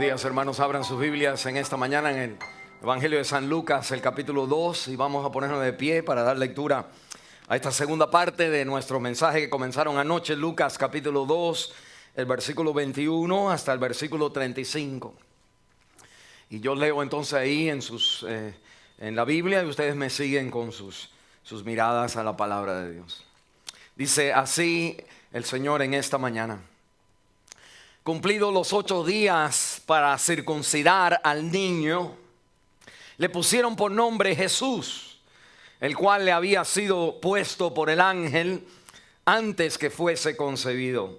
días, hermanos. Abran sus Biblias en esta mañana en el Evangelio de San Lucas, el capítulo 2, y vamos a ponernos de pie para dar lectura a esta segunda parte de nuestro mensaje que comenzaron anoche. Lucas capítulo 2, el versículo 21 hasta el versículo 35. Y yo leo entonces ahí en la Biblia, y ustedes me siguen con sus miradas a la palabra de Dios. Dice así el Señor en esta mañana: cumplidos los 8 días para circuncidar al niño, le pusieron por nombre Jesús, el cual le había sido puesto por el ángel antes que fuese concebido.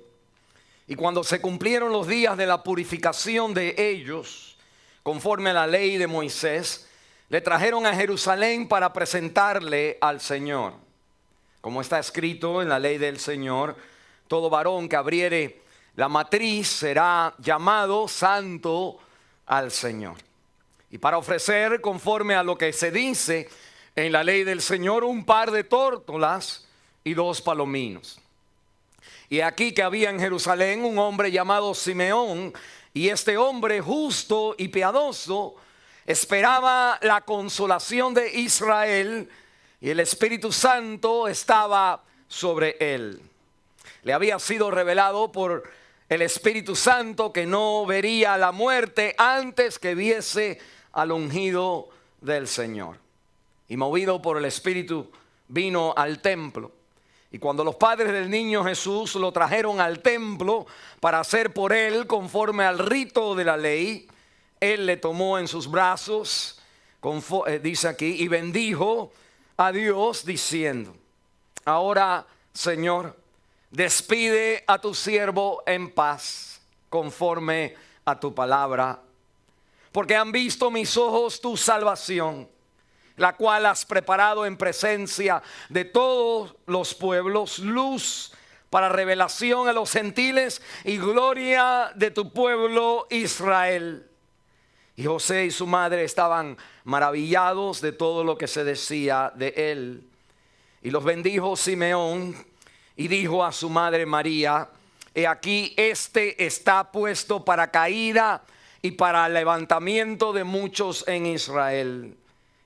Y cuando se cumplieron los días de la purificación de ellos, conforme a la ley de Moisés, le trajeron a Jerusalén para presentarle al Señor. Como está escrito en la ley del Señor, todo varón que abriere la matriz será llamado santo al Señor. Y para ofrecer, conforme a lo que se dice en la ley del Señor, un par de tórtolas y 2 palominos. Y aquí que había en Jerusalén un hombre llamado Simeón, y este hombre justo y piadoso esperaba la consolación de Israel, y el Espíritu Santo estaba sobre él. Le había sido revelado por el Espíritu Santo que no vería la muerte antes que viese al ungido del Señor. Y movido por el Espíritu vino al templo. Y cuando los padres del niño Jesús lo trajeron al templo para hacer por él conforme al rito de la ley, él le tomó en sus brazos, dice aquí, y bendijo a Dios diciendo: ahora, Señor, despide a tu siervo en paz, conforme a tu palabra, porque han visto mis ojos tu salvación, la cual has preparado en presencia de todos los pueblos, luz para revelación a los gentiles y gloria de tu pueblo Israel. Y José y su madre estaban maravillados de todo lo que se decía de él. Y los bendijo Simeón y dijo a su madre María: he aquí, este está puesto para caída y para levantamiento de muchos en Israel,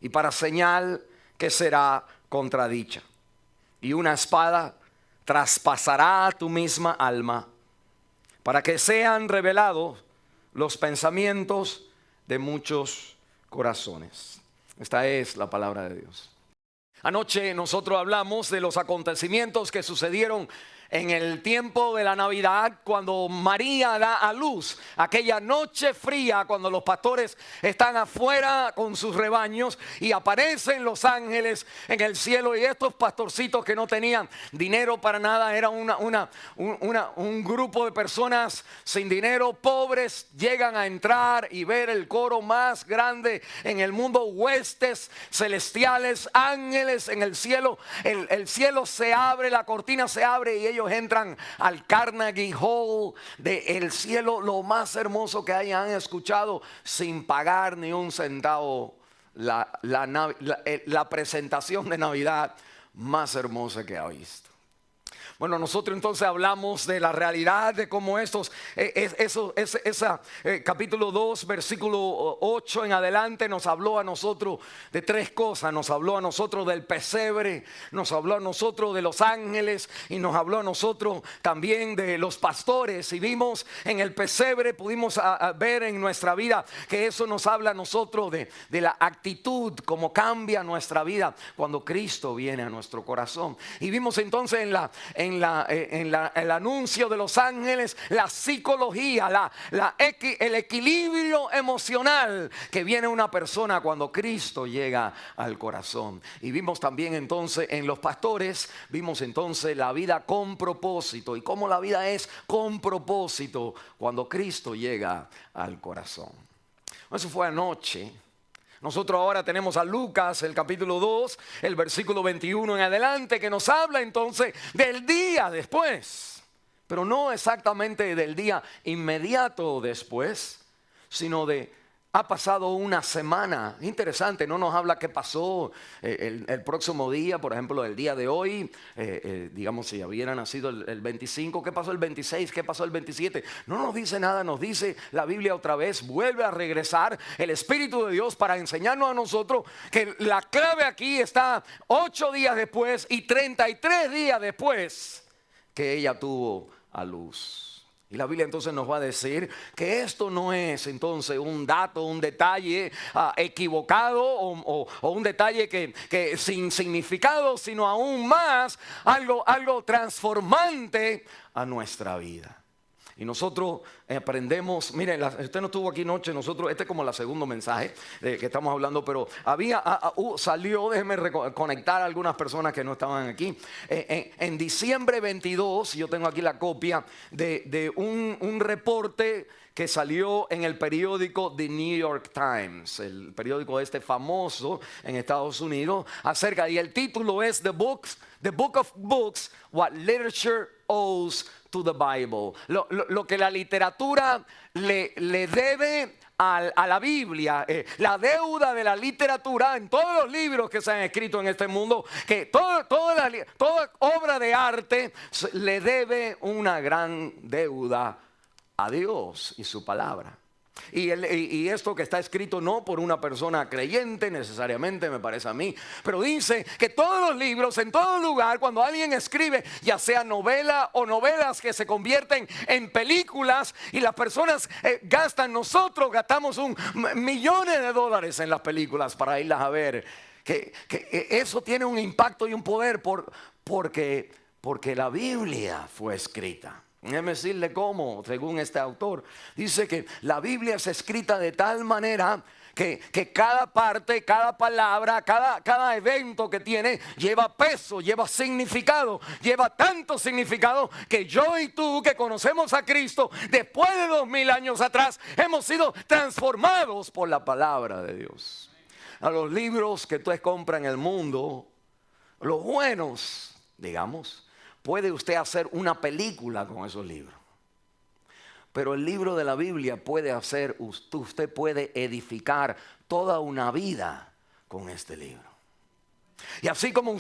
y para señal que será contradicha. Y una espada traspasará tu misma alma, para que sean revelados los pensamientos de muchos corazones. Esta es la palabra de Dios. Anoche nosotros hablamos de los acontecimientos que sucedieron en el tiempo de la Navidad, cuando María da a luz, aquella noche fría, cuando los pastores están afuera con sus rebaños y aparecen los ángeles en el cielo, y estos pastorcitos que no tenían dinero para nada, era un grupo de personas sin dinero, pobres, llegan a entrar y ver el coro más grande en el mundo, huestes celestiales, ángeles en el cielo. El cielo se abre, la cortina se abre, y ellos entran al Carnegie Hall del cielo, lo más hermoso que hayan escuchado, sin pagar ni un centavo. La presentación de Navidad más hermosa que ha visto. Bueno, nosotros entonces hablamos de la realidad de cómo capítulo 2, versículo 8 en adelante nos habló a nosotros de 3 cosas. Nos habló a nosotros del pesebre, nos habló a nosotros de los ángeles, y nos habló a nosotros también de los pastores. Y vimos en el pesebre, pudimos ver en nuestra vida que eso nos habla a nosotros de la actitud, cómo cambia nuestra vida cuando Cristo viene a nuestro corazón. Y vimos entonces el anuncio de los ángeles, la psicología, el equilibrio emocional que viene una persona cuando Cristo llega al corazón. Y vimos también entonces en los pastores, vimos entonces la vida con propósito, y cómo la vida es con propósito cuando Cristo llega al corazón. Eso fue anoche. Nosotros ahora tenemos a Lucas, el capítulo 2, el versículo 21 en adelante, que nos habla entonces del día después. Pero no exactamente del día inmediato después, sino de Ha pasado una semana, interesante, no nos habla qué pasó el próximo día, por ejemplo, el día de hoy, digamos si hubiera nacido el 25, ¿qué pasó el 26? ¿Qué pasó el 27? No nos dice nada, nos dice la Biblia otra vez, vuelve a regresar el Espíritu de Dios para enseñarnos a nosotros que la clave aquí está 8 días después y 33 días después que ella tuvo a luz. Y la Biblia entonces nos va a decir que esto no es entonces un dato, un detalle equivocado o un detalle que sin significado, sino aún más algo transformante a nuestra vida. Y nosotros aprendemos, miren, usted no estuvo aquí anoche, nosotros, este es como el segundo mensaje que estamos hablando, pero salió, déjeme conectar a algunas personas que no estaban aquí. En diciembre 22, yo tengo aquí la copia de un reporte que salió en el periódico The New York Times, el periódico famoso en Estados Unidos, y el título es The Book of Books, What Literature Owes to the Bible. Lo que la literatura le debe a la Biblia, la deuda de la literatura en todos los libros que se han escrito en este mundo, que toda obra de arte le debe una gran deuda a Dios y su palabra. Y esto que está escrito no por una persona creyente necesariamente, me parece a mí, pero dice que todos los libros, en todo lugar, cuando alguien escribe, ya sea novela o novelas que se convierten en películas y las personas nosotros gastamos millones de dólares en las películas para irlas a ver, que eso tiene un impacto y un poder porque la Biblia fue escrita. Déjeme decirle cómo, según este autor, dice que la Biblia es escrita de tal manera que cada parte, cada palabra, cada evento que tiene lleva peso, lleva significado, lleva tanto significado que yo y tú que conocemos a Cristo después de 2000 años atrás hemos sido transformados por la palabra de Dios. A los libros que tú compras en el mundo, los buenos, digamos, puede usted hacer una película con esos libros. Pero el libro de la Biblia usted puede edificar toda una vida con este libro. Y así como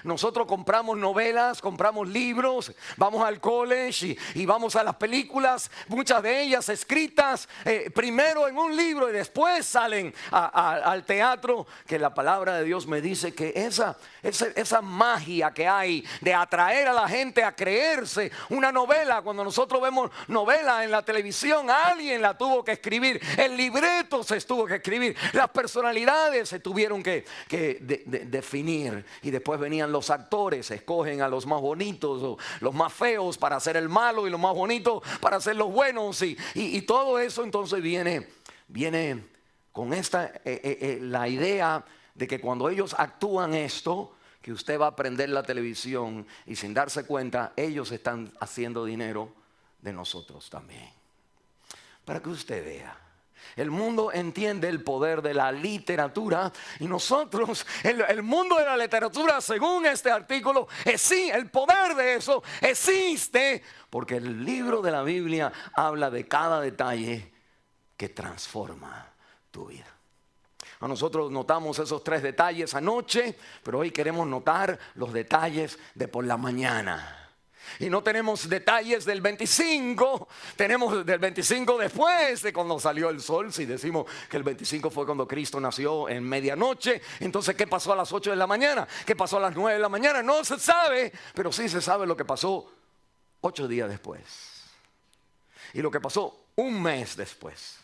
nosotros compramos novelas, compramos libros, vamos al college y vamos a las películas, muchas de ellas escritas primero en un libro y después salen al teatro, que la palabra de Dios me dice que esa magia que hay de atraer a la gente a creerse una novela, cuando nosotros vemos novela en la televisión, alguien la tuvo que escribir, el libreto se tuvo que escribir, las personalidades se tuvieron que definir. Y después venían los actores, escogen a los más bonitos o los más feos para hacer el malo y los más bonitos para hacer los buenos y todo eso entonces viene con la idea de que cuando ellos actúan esto, que usted va a prender la televisión y sin darse cuenta ellos están haciendo dinero de nosotros también. Para que usted vea. El mundo entiende el poder de la literatura y nosotros, el mundo de la literatura, según este artículo, sí, el poder de eso existe porque el libro de la Biblia habla de cada detalle que transforma tu vida. A nosotros notamos esos 3 detalles anoche, pero hoy queremos notar los detalles de por la mañana. Y no tenemos detalles del 25, tenemos del 25 después de cuando salió el sol. Si decimos que el 25 fue cuando Cristo nació en medianoche, entonces ¿qué pasó a las 8 de la mañana? ¿Qué pasó a las 9 de la mañana? No se sabe, pero sí se sabe lo que pasó 8 días después. Y lo que pasó un mes después.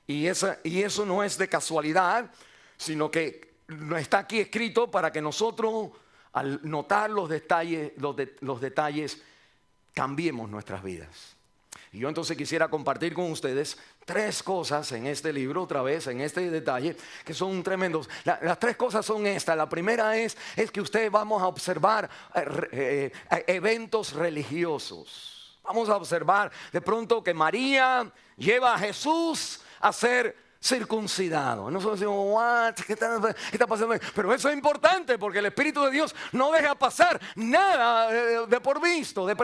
Y eso no es de casualidad, sino que está aquí escrito para que nosotros, al notar los detalles, cambiemos nuestras vidas. Y yo entonces quisiera compartir con ustedes 3 cosas en este libro, otra vez en este detalle, que son tremendos. Las 3 cosas son estas. La primera es que ustedes vamos a observar eventos religiosos. Vamos a observar de pronto que María lleva a Jesús a ser circuncidado. Nosotros decimos, what? ¿Qué está pasando? Pero eso es importante porque el Espíritu de Dios no deja pasar nada de por visto, de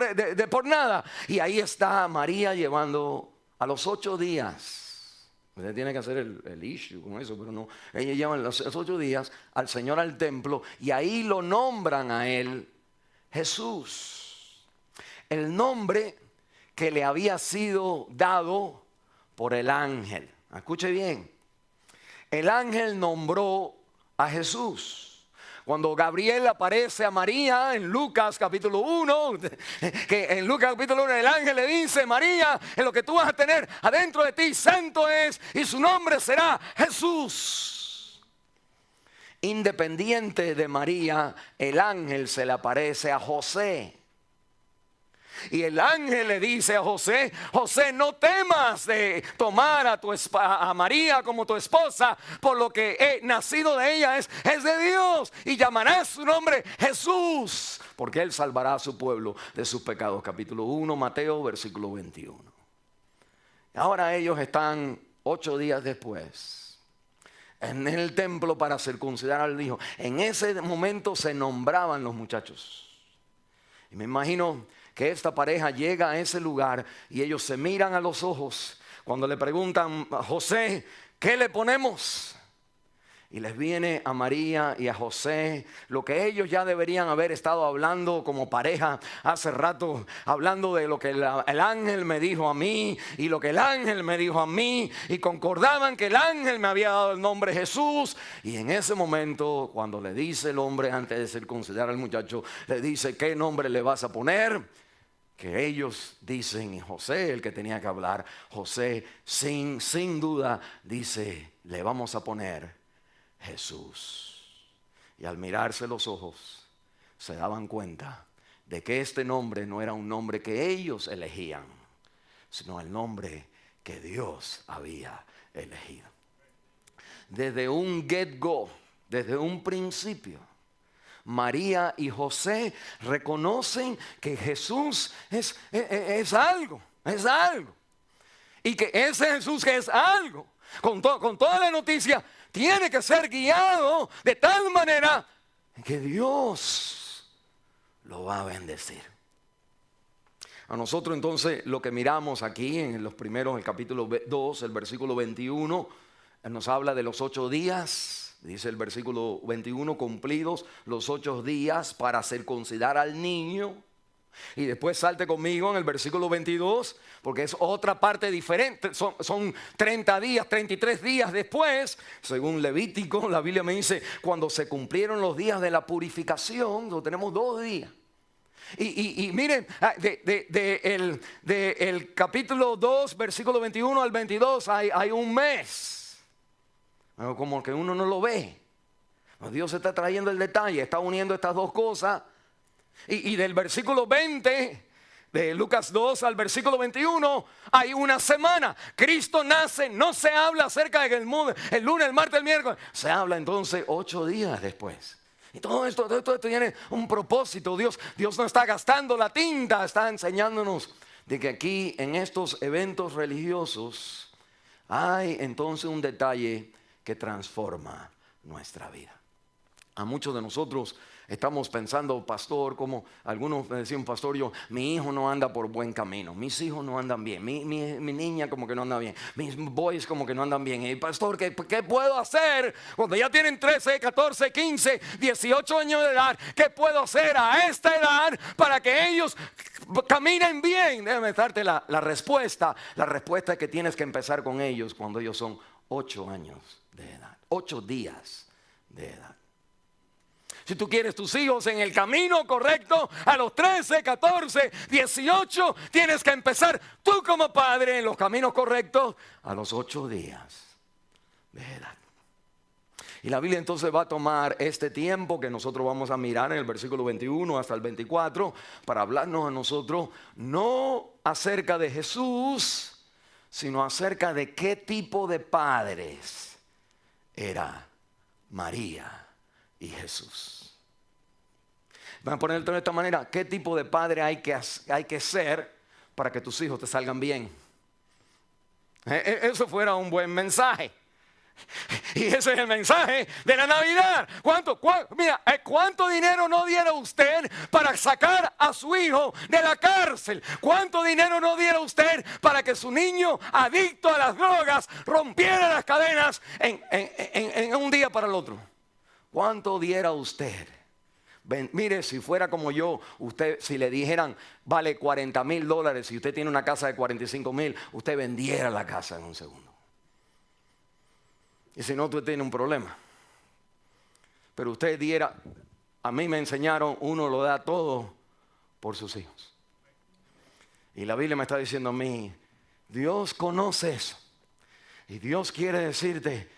por nada. Y ahí está María llevando a los 8 días. Usted tiene que hacer el issue con eso, pero no. Ellos llevan esos 8 días al Señor al templo y ahí lo nombran a él Jesús. El nombre que le había sido dado por el ángel. Escuche bien. El ángel nombró a Jesús. Cuando Gabriel aparece a María en Lucas capítulo 1, que en Lucas capítulo 1 el ángel le dice: María, en lo que tú vas a tener adentro de ti, santo es, y su nombre será Jesús. Independiente de María, el ángel se le aparece a José. Y el ángel le dice a José: José, no temas de tomar a María como tu esposa, por lo que nacido de ella es de Dios, y llamarás su nombre Jesús, porque él salvará a su pueblo de sus pecados. Capítulo 1, Mateo, versículo 21. Ahora ellos están 8 días después en el templo para circuncidar al hijo. En ese momento se nombraban los muchachos. Y me imagino que esta pareja llega a ese lugar y ellos se miran a los ojos cuando le preguntan a José: ¿qué le ponemos? Y les viene a María y a José lo que ellos ya deberían haber estado hablando como pareja hace rato, hablando de lo que el ángel me dijo a mí y lo que el ángel me dijo a mí, y concordaban que el ángel me había dado el nombre Jesús. Y en ese momento, cuando le dice el hombre, antes de circuncidar al muchacho, le dice: ¿qué nombre le vas a poner? Que ellos dicen, y José, el que tenía que hablar, José sin duda dice: le vamos a poner Jesús. Y al mirarse los ojos se daban cuenta de que este nombre no era un nombre que ellos elegían, sino el nombre que Dios había elegido. Desde un get-go, desde un principio, María y José reconocen que Jesús es algo. Y que ese Jesús que es algo, con toda la noticia, tiene que ser guiado de tal manera que Dios lo va a bendecir. A nosotros entonces lo que miramos aquí en los primeros, el capítulo 2, el versículo 21, nos habla de los 8 días. Dice el versículo 21: cumplidos los 8 días para circuncidar al niño. Y después salte conmigo en el versículo 22, porque es otra parte diferente. Son 30 días, 33 días después, según Levítico. La Biblia me dice: cuando se cumplieron los días de la purificación. Lo tenemos 2 días. Y miren, el capítulo 2, versículo 21 al 22 hay un mes. Como que uno no lo ve. Dios está trayendo el detalle, está uniendo estas dos cosas. Y del versículo 20 de Lucas 2 al versículo 21 hay una semana. Cristo nace, no se habla acerca de que el lunes, el martes, el miércoles. Se habla entonces 8 días después. Y todo esto tiene un propósito. Dios no está gastando la tinta, está enseñándonos de que aquí en estos eventos religiosos hay entonces un detalle que transforma nuestra vida. A muchos de nosotros estamos pensando: pastor, como algunos me decían, pastor, mi hijo no anda por buen camino, mis hijos no andan bien, mi niña como que no anda bien, mis boys como que no andan bien. Y pastor, ¿qué puedo hacer cuando ya tienen 13, 14, 15, 18 años de edad? ¿Qué puedo hacer a esta edad para que ellos caminen bien? Déjame darte la respuesta. La respuesta es que tienes que empezar con ellos cuando ellos son 8 años de edad, 8 días de edad. Si tú quieres tus hijos en el camino correcto, a los 13, 14, 18, tienes que empezar tú como padre en los caminos correctos a los 8 días de edad. Y la Biblia entonces va a tomar este tiempo que nosotros vamos a mirar en el versículo 21 hasta el 24 para hablarnos a nosotros no acerca de Jesús, sino acerca de qué tipo de padres era María y Jesús. Van a ponerlo de esta manera: ¿qué tipo de padre hay que ser para que tus hijos te salgan bien? Eso fuera un buen mensaje. Y ese es el mensaje de la Navidad. ¿Cuánto dinero no diera usted para sacar a su hijo de la cárcel? ¿Cuánto dinero no diera usted para que su niño adicto a las drogas rompiera las cadenas en un día para el otro? ¿Cuánto diera usted? Mire, si fuera como yo, usted, si le dijeran vale $40,000 y usted tiene una casa de 45,000, usted vendiera la casa en un segundo. Y si no, usted tiene un problema. Pero usted diera, a mí me enseñaron, uno lo da todo por sus hijos. Y la Biblia me está diciendo a mí, Dios conoce eso. Y Dios quiere decirte,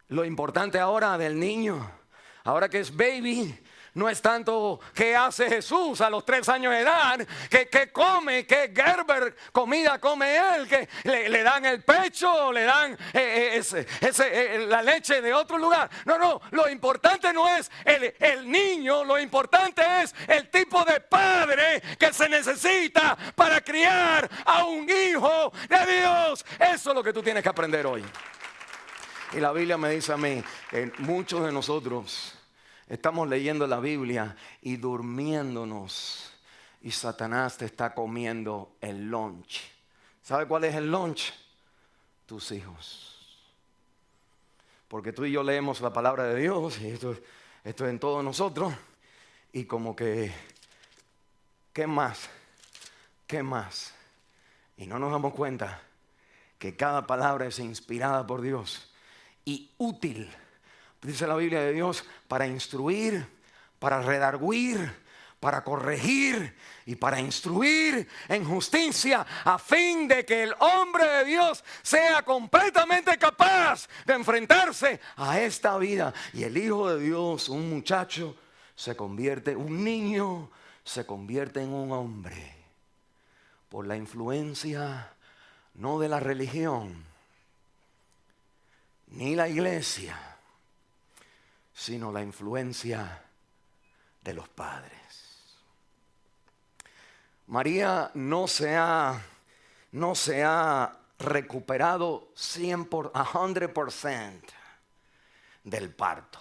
lo importante ahora del niño, ahora que es baby, no es tanto qué hace Jesús a los 3 años de edad, que come, qué Gerber comida come él, que le dan el pecho, le dan la leche de otro lugar. No, lo importante no es el niño, lo importante es el tipo de padre que se necesita para criar a un hijo de Dios. Eso es lo que tú tienes que aprender hoy. Y la Biblia me dice a mí, muchos de nosotros estamos leyendo la Biblia y durmiéndonos. Y Satanás te está comiendo el lunch. ¿Sabe cuál es el lunch? Tus hijos. Porque tú y yo leemos la palabra de Dios y esto es en todos nosotros. Y como que, ¿qué más? ¿Qué más? Y no nos damos cuenta que cada palabra es inspirada por Dios y útil. Dice la Biblia de Dios, para instruir, para redarguir, para corregir y para instruir en justicia, a fin de que el hombre de Dios sea completamente capaz de enfrentarse a esta vida. Y el Hijo de Dios, un muchacho, un niño se convierte en un hombre por la influencia no de la religión ni la iglesia, sino la influencia de los padres. María no se ha recuperado 100% del parto.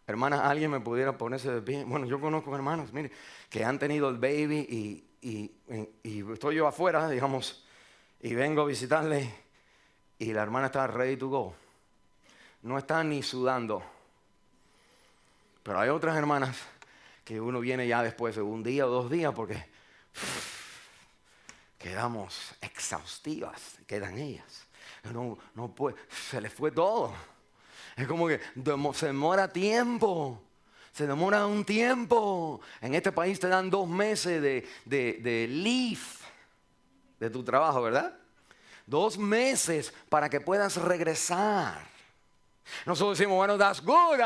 Hermanas, ¿alguien me pudiera ponerse de pie? Bueno, yo conozco hermanos, mire, que han tenido el baby y estoy yo afuera, digamos, y vengo a visitarle y la hermana está ready to go. No están ni sudando. Pero hay otras hermanas que uno viene ya después de un día o 2 días porque quedamos exhaustivas, quedan ellas. No puede, se les fue todo. Es como que se demora tiempo. Se demora un tiempo. En este país te dan 2 meses de leave de tu trabajo, ¿verdad? 2 meses para que puedas regresar. Nosotros decimos, bueno, that's good.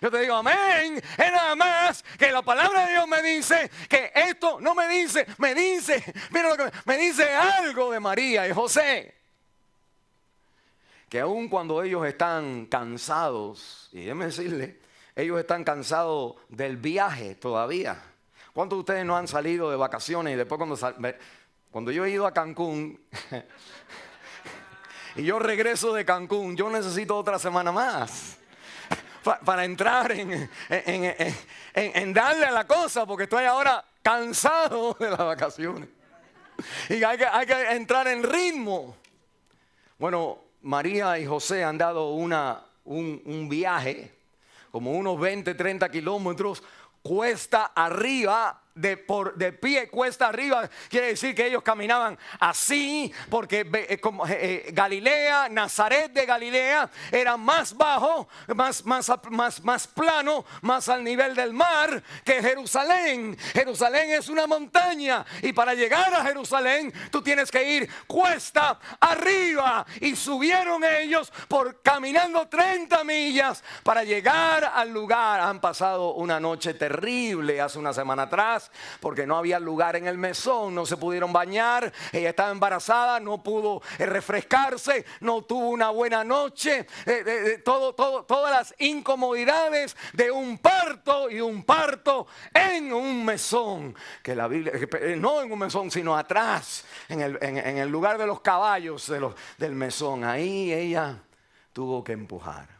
Yo te digo, amén. Es nada más que la palabra de Dios me dice que esto no me dice, mira lo que me dice algo de María y José. Que aun cuando ellos están cansados, y déjenme decirle, ellos están cansados del viaje todavía. ¿Cuántos de ustedes no han salido de vacaciones y después cuando yo he ido a Cancún y yo regreso de Cancún, yo necesito otra semana más para entrar en darle a la cosa, porque estoy ahora cansado de las vacaciones y hay que entrar en ritmo. Bueno, María y José han dado un viaje como unos 20-30 kilómetros cuesta arriba, de pie cuesta arriba. Quiere decir que ellos caminaban así, porque Galilea, Nazaret de Galilea era más bajo, más plano, más al nivel del mar que Jerusalén. Jerusalén es una montaña y para llegar a Jerusalén tú tienes que ir cuesta arriba, y subieron ellos caminando 30 millas para llegar al lugar. Han pasado una noche terrible hace una semana atrás. días porque no había lugar en el mesón, no se pudieron bañar, ella estaba embarazada, no pudo refrescarse, no tuvo una buena noche, todas las incomodidades de un parto, y un parto en un mesón, que la Biblia, no en un mesón sino atrás, en el lugar de los caballos del mesón. Ahí ella tuvo que empujar.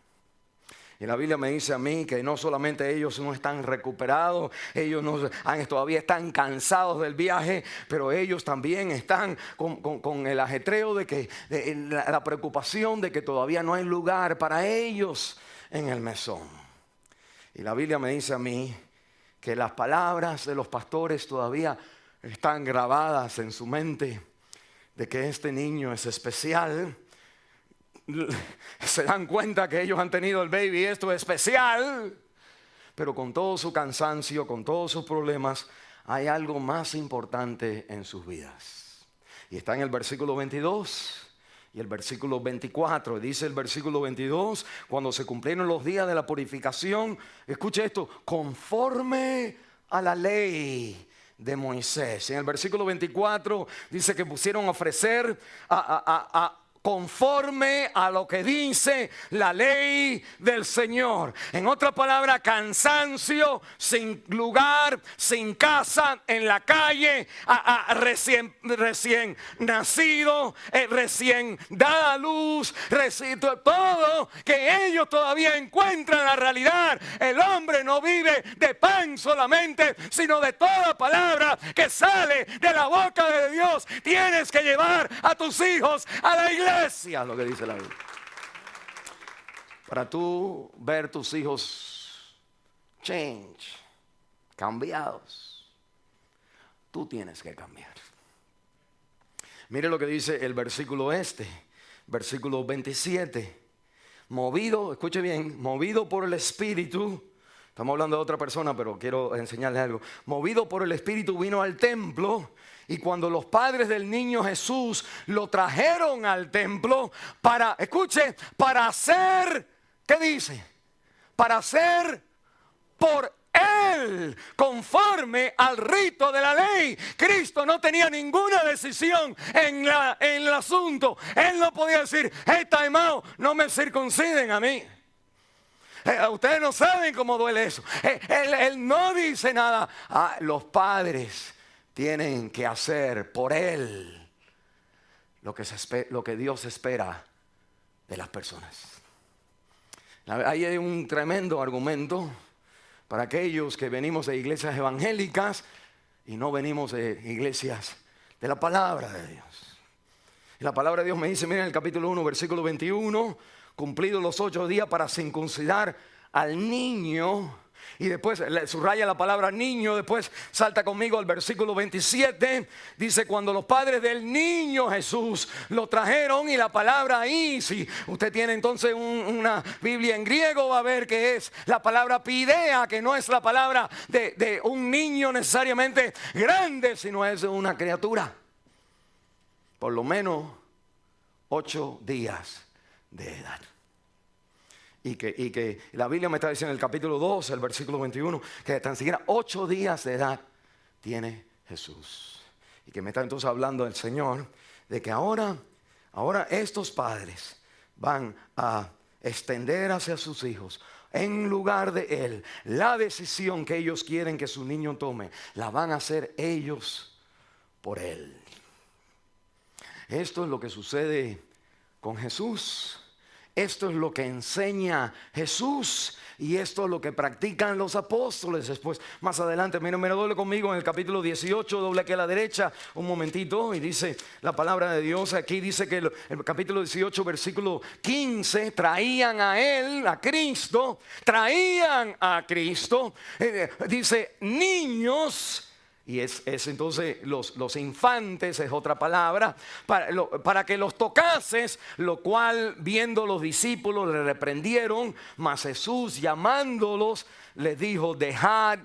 Y la Biblia me dice a mí que no solamente ellos no están recuperados, ellos todavía están cansados del viaje, pero ellos también están con el ajetreo de la preocupación de que todavía no hay lugar para ellos en el mesón. Y la Biblia me dice a mí que las palabras de los pastores todavía están grabadas en su mente, de que este niño es especial. Se dan cuenta que ellos han tenido el baby, esto es especial, pero con todo su cansancio, con todos sus problemas, hay algo más importante en sus vidas. Y está en el versículo 22 y el versículo 24. Dice el versículo 22, cuando se cumplieron los días de la purificación, escuche esto, conforme a la ley de Moisés. En el versículo 24 dice que pusieron a ofrecer conforme a lo que dice la ley del Señor. En otra palabra, cansancio, sin lugar, sin casa, en la calle, recién nacido, recién dada a luz, todo que ellos todavía encuentran la realidad. El hombre no vive de pan solamente, sino de toda palabra que sale de la boca de Dios. Tienes que llevar a tus hijos a la iglesia. Lo que dice la Biblia. Para tú ver tus hijos cambiados, tú tienes que cambiar. Mire lo que dice el versículo versículo 27. Movido, escuche bien, movido por el Espíritu. Estamos hablando de otra persona, pero quiero enseñarles algo. Movido por el Espíritu vino al templo. Y cuando los padres del niño Jesús lo trajeron al templo para hacer, ¿qué dice? Para hacer por él, conforme al rito de la ley. Cristo no tenía ninguna decisión en el asunto. Él no podía decir, hey, time out, no me circunciden a mí. Ustedes no saben cómo duele eso. Él no dice nada. Los padres tienen que hacer por él lo que Dios espera de las personas. Ahí hay un tremendo argumento para aquellos que venimos de iglesias evangélicas y no venimos de iglesias de la palabra de Dios. Y la palabra de Dios me dice, miren el capítulo 1, versículo 21, cumplidos los 8 días para circuncidar al niño. Y después subraya la palabra niño. Después salta conmigo al versículo 27. Dice, cuando los padres del niño Jesús lo trajeron. Y la palabra ahí, si usted tiene entonces una Biblia en griego, va a ver que es la palabra pidea, que no es la palabra de un niño necesariamente grande, sino es de una criatura. Por lo menos 8 días de edad. Y que la Biblia me está diciendo en el capítulo 2, el versículo 21, que tan siquiera 8 días de edad tiene Jesús. Y que me está entonces hablando el Señor de que ahora estos padres van a extender hacia sus hijos, en lugar de él, la decisión que ellos quieren que su niño tome, la van a hacer ellos por él. Esto es lo que sucede con Jesús. Esto es lo que enseña Jesús y esto es lo que practican los apóstoles. Después, más adelante, mira, doble conmigo en el capítulo 18, doble aquí a la derecha un momentito y dice la palabra de Dios. Aquí dice que el capítulo 18, versículo 15, traían a él, a Cristo, dice niños. Y es entonces los infantes, es otra palabra, para que los tocases, lo cual viendo los discípulos le reprendieron, mas Jesús llamándolos les dijo, dejad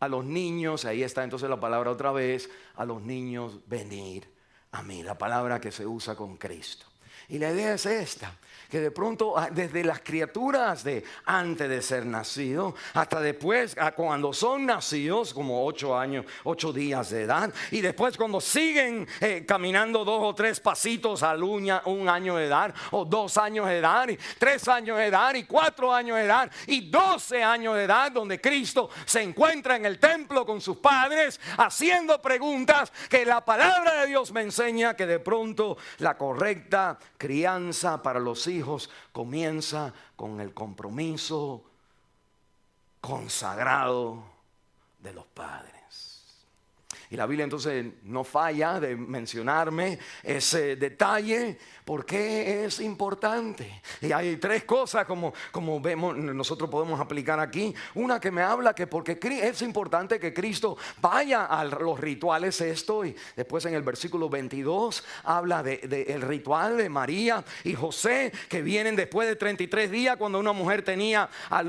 a los niños, ahí está entonces la palabra otra vez, a los niños venir a mí, la palabra que se usa con Cristo. Y la idea es esta, que de pronto desde las criaturas de antes de ser nacido hasta después cuando son nacidos como 8 años, 8 días de edad, y después cuando siguen caminando 2 o 3 pasitos al 1 año de edad, o 2 años de edad, y 3 años de edad, y 4 años de edad, y 12 años de edad, donde Cristo se encuentra en el templo con sus padres haciendo preguntas que la palabra de Dios me enseña que de pronto la correcta crianza para los hijos comienza con el compromiso consagrado de los padres. Y la Biblia entonces no falla de mencionarme ese detalle porque es importante. Y hay 3 cosas como vemos, nosotros podemos aplicar aquí. Una que me habla que porque es importante que Cristo vaya a los rituales esto. Y después en el versículo 22 habla del ritual de María y José que vienen después de 33 días cuando una mujer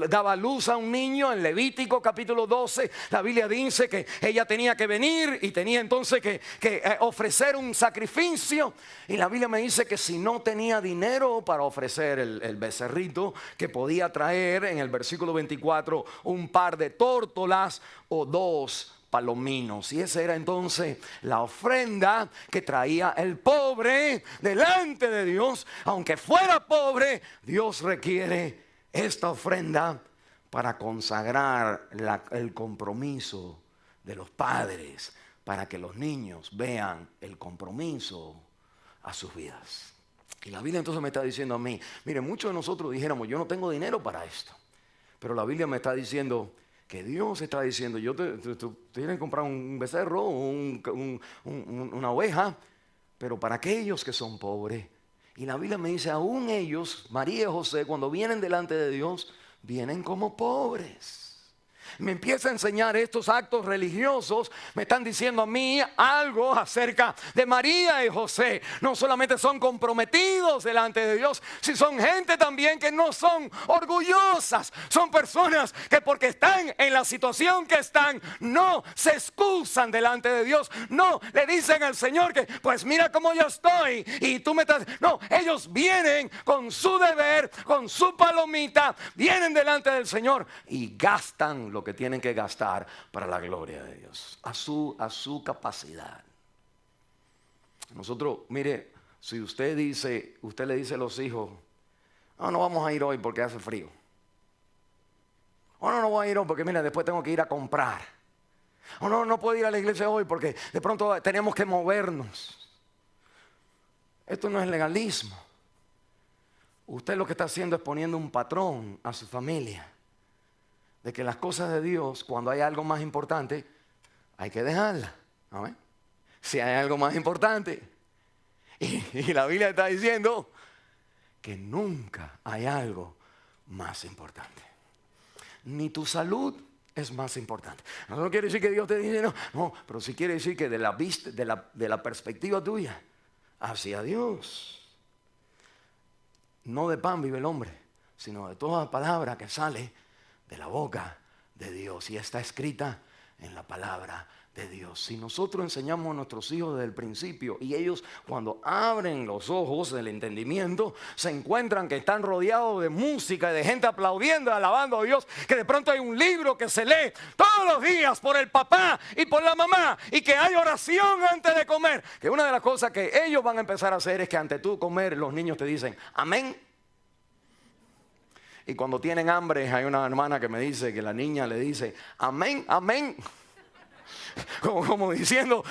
daba luz a un niño. En Levítico capítulo 12 la Biblia dice que ella tenía que venir y tenía entonces que ofrecer un sacrificio. Y la Biblia me dice que si no tenía dinero para ofrecer el becerrito, que podía traer en el versículo 24 un par de tórtolas o 2 palominos. Y esa era entonces la ofrenda que traía el pobre delante de Dios. Aunque fuera pobre, Dios requiere esta ofrenda para consagrar el compromiso de los padres, para que los niños vean el compromiso a sus vidas. Y la Biblia entonces me está diciendo a mí, mire, muchos de nosotros dijéramos, yo no tengo dinero para esto. Pero la Biblia me está diciendo que Dios está diciendo, tú tienes que comprar un becerro, una oveja, pero para aquellos que son pobres. Y la Biblia me dice, aún ellos, María y José, cuando vienen delante de Dios, vienen como pobres. Me empieza a enseñar estos actos religiosos, me están diciendo a mí algo acerca de María y José. No solamente son comprometidos delante de Dios, sino son gente también que no son orgullosas. Son personas que porque están en la situación que están, no se excusan delante de Dios. No le dicen al Señor que pues mira cómo yo estoy y tú me estás... No, ellos vienen con su deber, con su palomita, vienen delante del Señor y gastan lo que tienen que gastar para la gloria de Dios, a su capacidad. Nosotros, mire, si usted le dice a los hijos, no vamos a ir hoy porque hace frío. No voy a ir hoy porque mira, después tengo que ir a comprar. No puedo ir a la iglesia hoy porque de pronto tenemos que movernos. Esto no es legalismo. Usted lo que está haciendo es poniendo un patrón a su familia de que las cosas de Dios, cuando hay algo más importante, hay que dejarlas. ¿Amén? Si hay algo más importante. Y la Biblia está diciendo que nunca hay algo más importante. Ni tu salud es más importante. No quiere decir que Dios te dice no, pero sí quiere decir que de la perspectiva tuya hacia Dios, no de pan vive el hombre, sino de toda palabra que sale de la boca de Dios, y está escrita en la palabra de Dios. Si nosotros enseñamos a nuestros hijos desde el principio y ellos cuando abren los ojos del entendimiento se encuentran que están rodeados de música y de gente aplaudiendo, alabando a Dios, que de pronto hay un libro que se lee todos los días por el papá y por la mamá y que hay oración antes de comer, que una de las cosas que ellos van a empezar a hacer es que antes tú comer los niños te dicen amén. Y cuando tienen hambre hay una hermana que me dice que la niña le dice amén, amén. Como diciendo,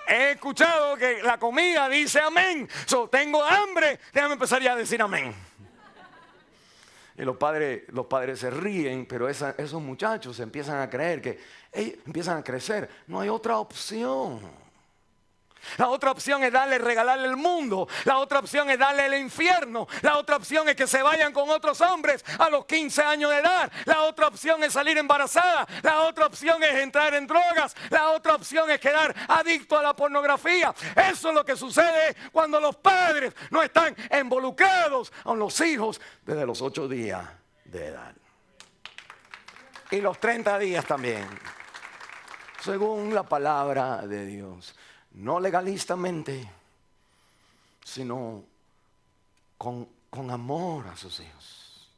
he escuchado que la comida dice amén. Tengo hambre, déjame empezar ya a decir amén. Y los padres se ríen, pero esos muchachos empiezan a creer que empiezan a crecer. No hay otra opción. La otra opción es regalarle el mundo. La otra opción es darle el infierno. La otra opción es que se vayan con otros hombres a los 15 años de edad. La otra opción es salir embarazada. La otra opción es entrar en drogas. La otra opción es quedar adicto a la pornografía. Eso es lo que sucede cuando los padres no están involucrados con los hijos desde los 8 días de edad. Y los 30 días también. Según la palabra de Dios. No legalistamente, sino con amor a sus hijos,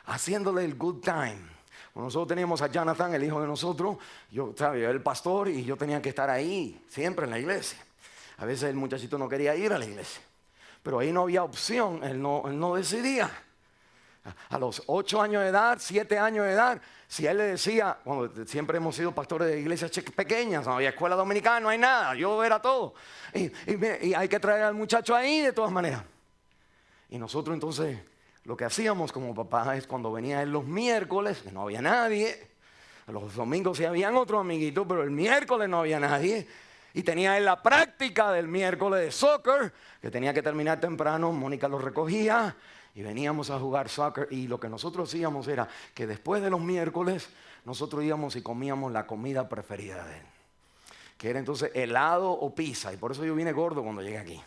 haciéndole el good time. Cuando nosotros teníamos a Jonathan, el hijo de nosotros, yo era el pastor y yo tenía que estar ahí, siempre en la iglesia. A veces el muchachito no quería ir a la iglesia, pero ahí no había opción, él no decidía. A los 8 años de edad, 7 años de edad, si él le decía, bueno, siempre hemos sido pastores de iglesias pequeñas, no había escuela dominicana, no hay nada, yo era todo. Y hay que traer al muchacho ahí de todas maneras. Y nosotros entonces lo que hacíamos como papá es cuando venía él los miércoles, que no había nadie, los domingos sí habían otros amiguitos, pero el miércoles no había nadie. Y tenía él la práctica del miércoles de soccer, que tenía que terminar temprano, Mónica lo recogía y veníamos a jugar soccer. Y lo que nosotros hacíamos era que después de los miércoles nosotros íbamos y comíamos la comida preferida de él, que era entonces helado o pizza. Y por eso yo vine gordo cuando llegué aquí.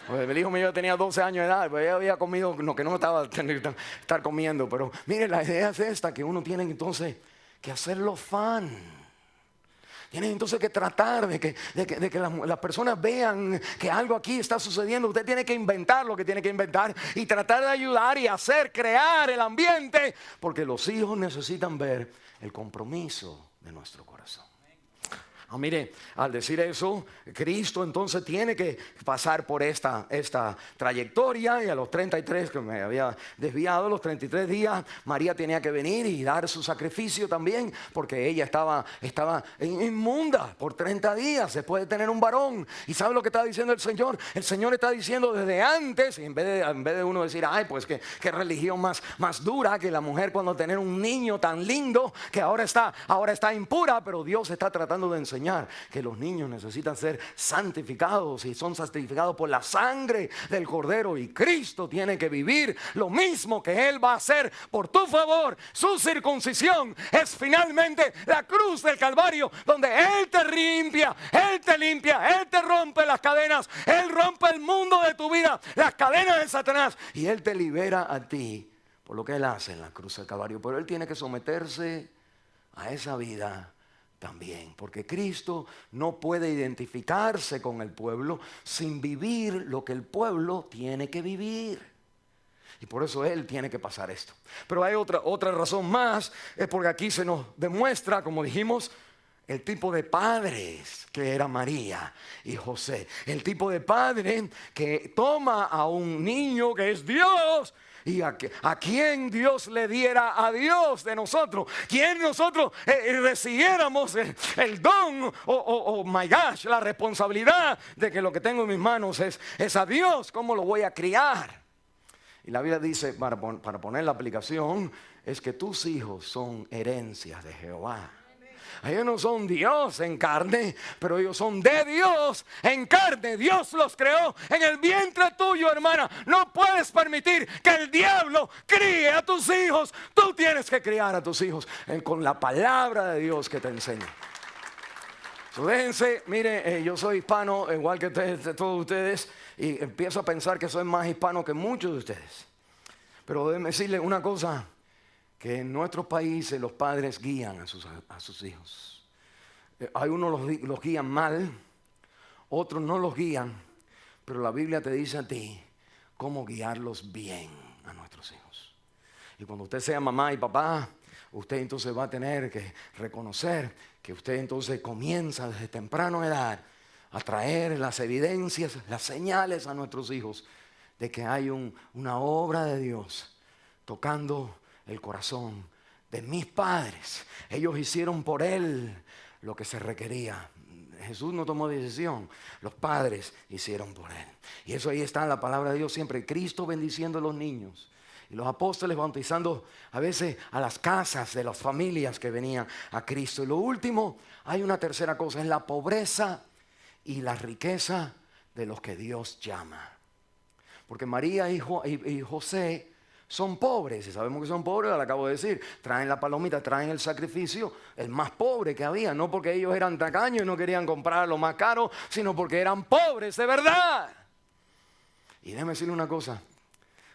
El hijo mío tenía 12 años de edad, pues ella había comido lo que no estaba estar comiendo. Pero mire, la idea es esta, que uno tiene entonces que hacerlo fun. Tienen entonces que tratar de que las personas vean que algo aquí está sucediendo. Usted tiene que inventar lo que tiene que inventar y tratar de ayudar y crear el ambiente, porque los hijos necesitan ver el compromiso de nuestro corazón. Mire, al decir eso, Cristo entonces tiene que pasar por esta trayectoria, y a los 33, que me había desviado, los 33 días, María tenía que venir y dar su sacrificio también, porque ella estaba inmunda por 30 días después de tener un varón. ¿Y sabe lo que está diciendo el Señor? El Señor está diciendo desde antes, y en vez de uno decir, ay, pues qué religión más dura, que la mujer cuando tener un niño tan lindo, que ahora está impura, pero Dios está tratando de enseñar que los niños necesitan ser santificados, y son santificados por la sangre del Cordero, y Cristo tiene que vivir lo mismo que Él va a hacer por tu favor. Su circuncisión es finalmente la cruz del Calvario, donde Él te limpia, Él te rompe las cadenas, Él rompe el mundo de tu vida, las cadenas de Satanás, y Él te libera a ti por lo que Él hace en la cruz del Calvario. Pero Él tiene que someterse a esa vida también, porque Cristo no puede identificarse con el pueblo sin vivir lo que el pueblo tiene que vivir. Y por eso Él tiene que pasar esto. Pero hay otra razón más, es porque aquí se nos demuestra, como dijimos, el tipo de padres que era María y José. El tipo de padre que toma a un niño que es Dios, y a quien Dios le diera a Dios de nosotros, quien nosotros recibiéramos el don o my gosh, la responsabilidad de que lo que tengo en mis manos es a Dios. ¿Cómo lo voy a criar? Y la Biblia dice, para poner la aplicación, es que tus hijos son herencias de Jehová. Ellos no son Dios en carne, pero ellos son de Dios en carne. Dios los creó en el vientre tuyo, hermana. No puedes permitir que el diablo críe a tus hijos. Tú tienes que criar a tus hijos con la palabra de Dios que te enseña. Déjense, mire, yo soy hispano, igual que todos ustedes, y empiezo a pensar que soy más hispano que muchos de ustedes. Pero déjenme decirle una cosa, que en nuestros países los padres guían a sus hijos. Hay unos los guían mal, otros no los guían, pero la Biblia te dice a ti cómo guiarlos bien a nuestros hijos. Y cuando usted sea mamá y papá, usted entonces va a tener que reconocer que usted entonces comienza desde temprana edad a traer las evidencias, las señales a nuestros hijos de que hay una obra de Dios tocando el corazón de mis padres. Ellos hicieron por Él lo que se requería. Jesús no tomó decisión, los padres hicieron por Él. Y eso ahí está en la palabra de Dios siempre. Cristo bendiciendo a los niños y los apóstoles bautizando a veces a las casas de las familias que venían a Cristo. Y lo último, hay una tercera cosa, es la pobreza y la riqueza de los que Dios llama. Porque María y José son pobres, y sabemos que son pobres, lo acabo de decir. Traen la palomita, traen el sacrificio, el más pobre que había. No porque ellos eran tacaños y no querían comprar lo más caro, sino porque eran pobres de verdad. Y déjeme decirle una cosa,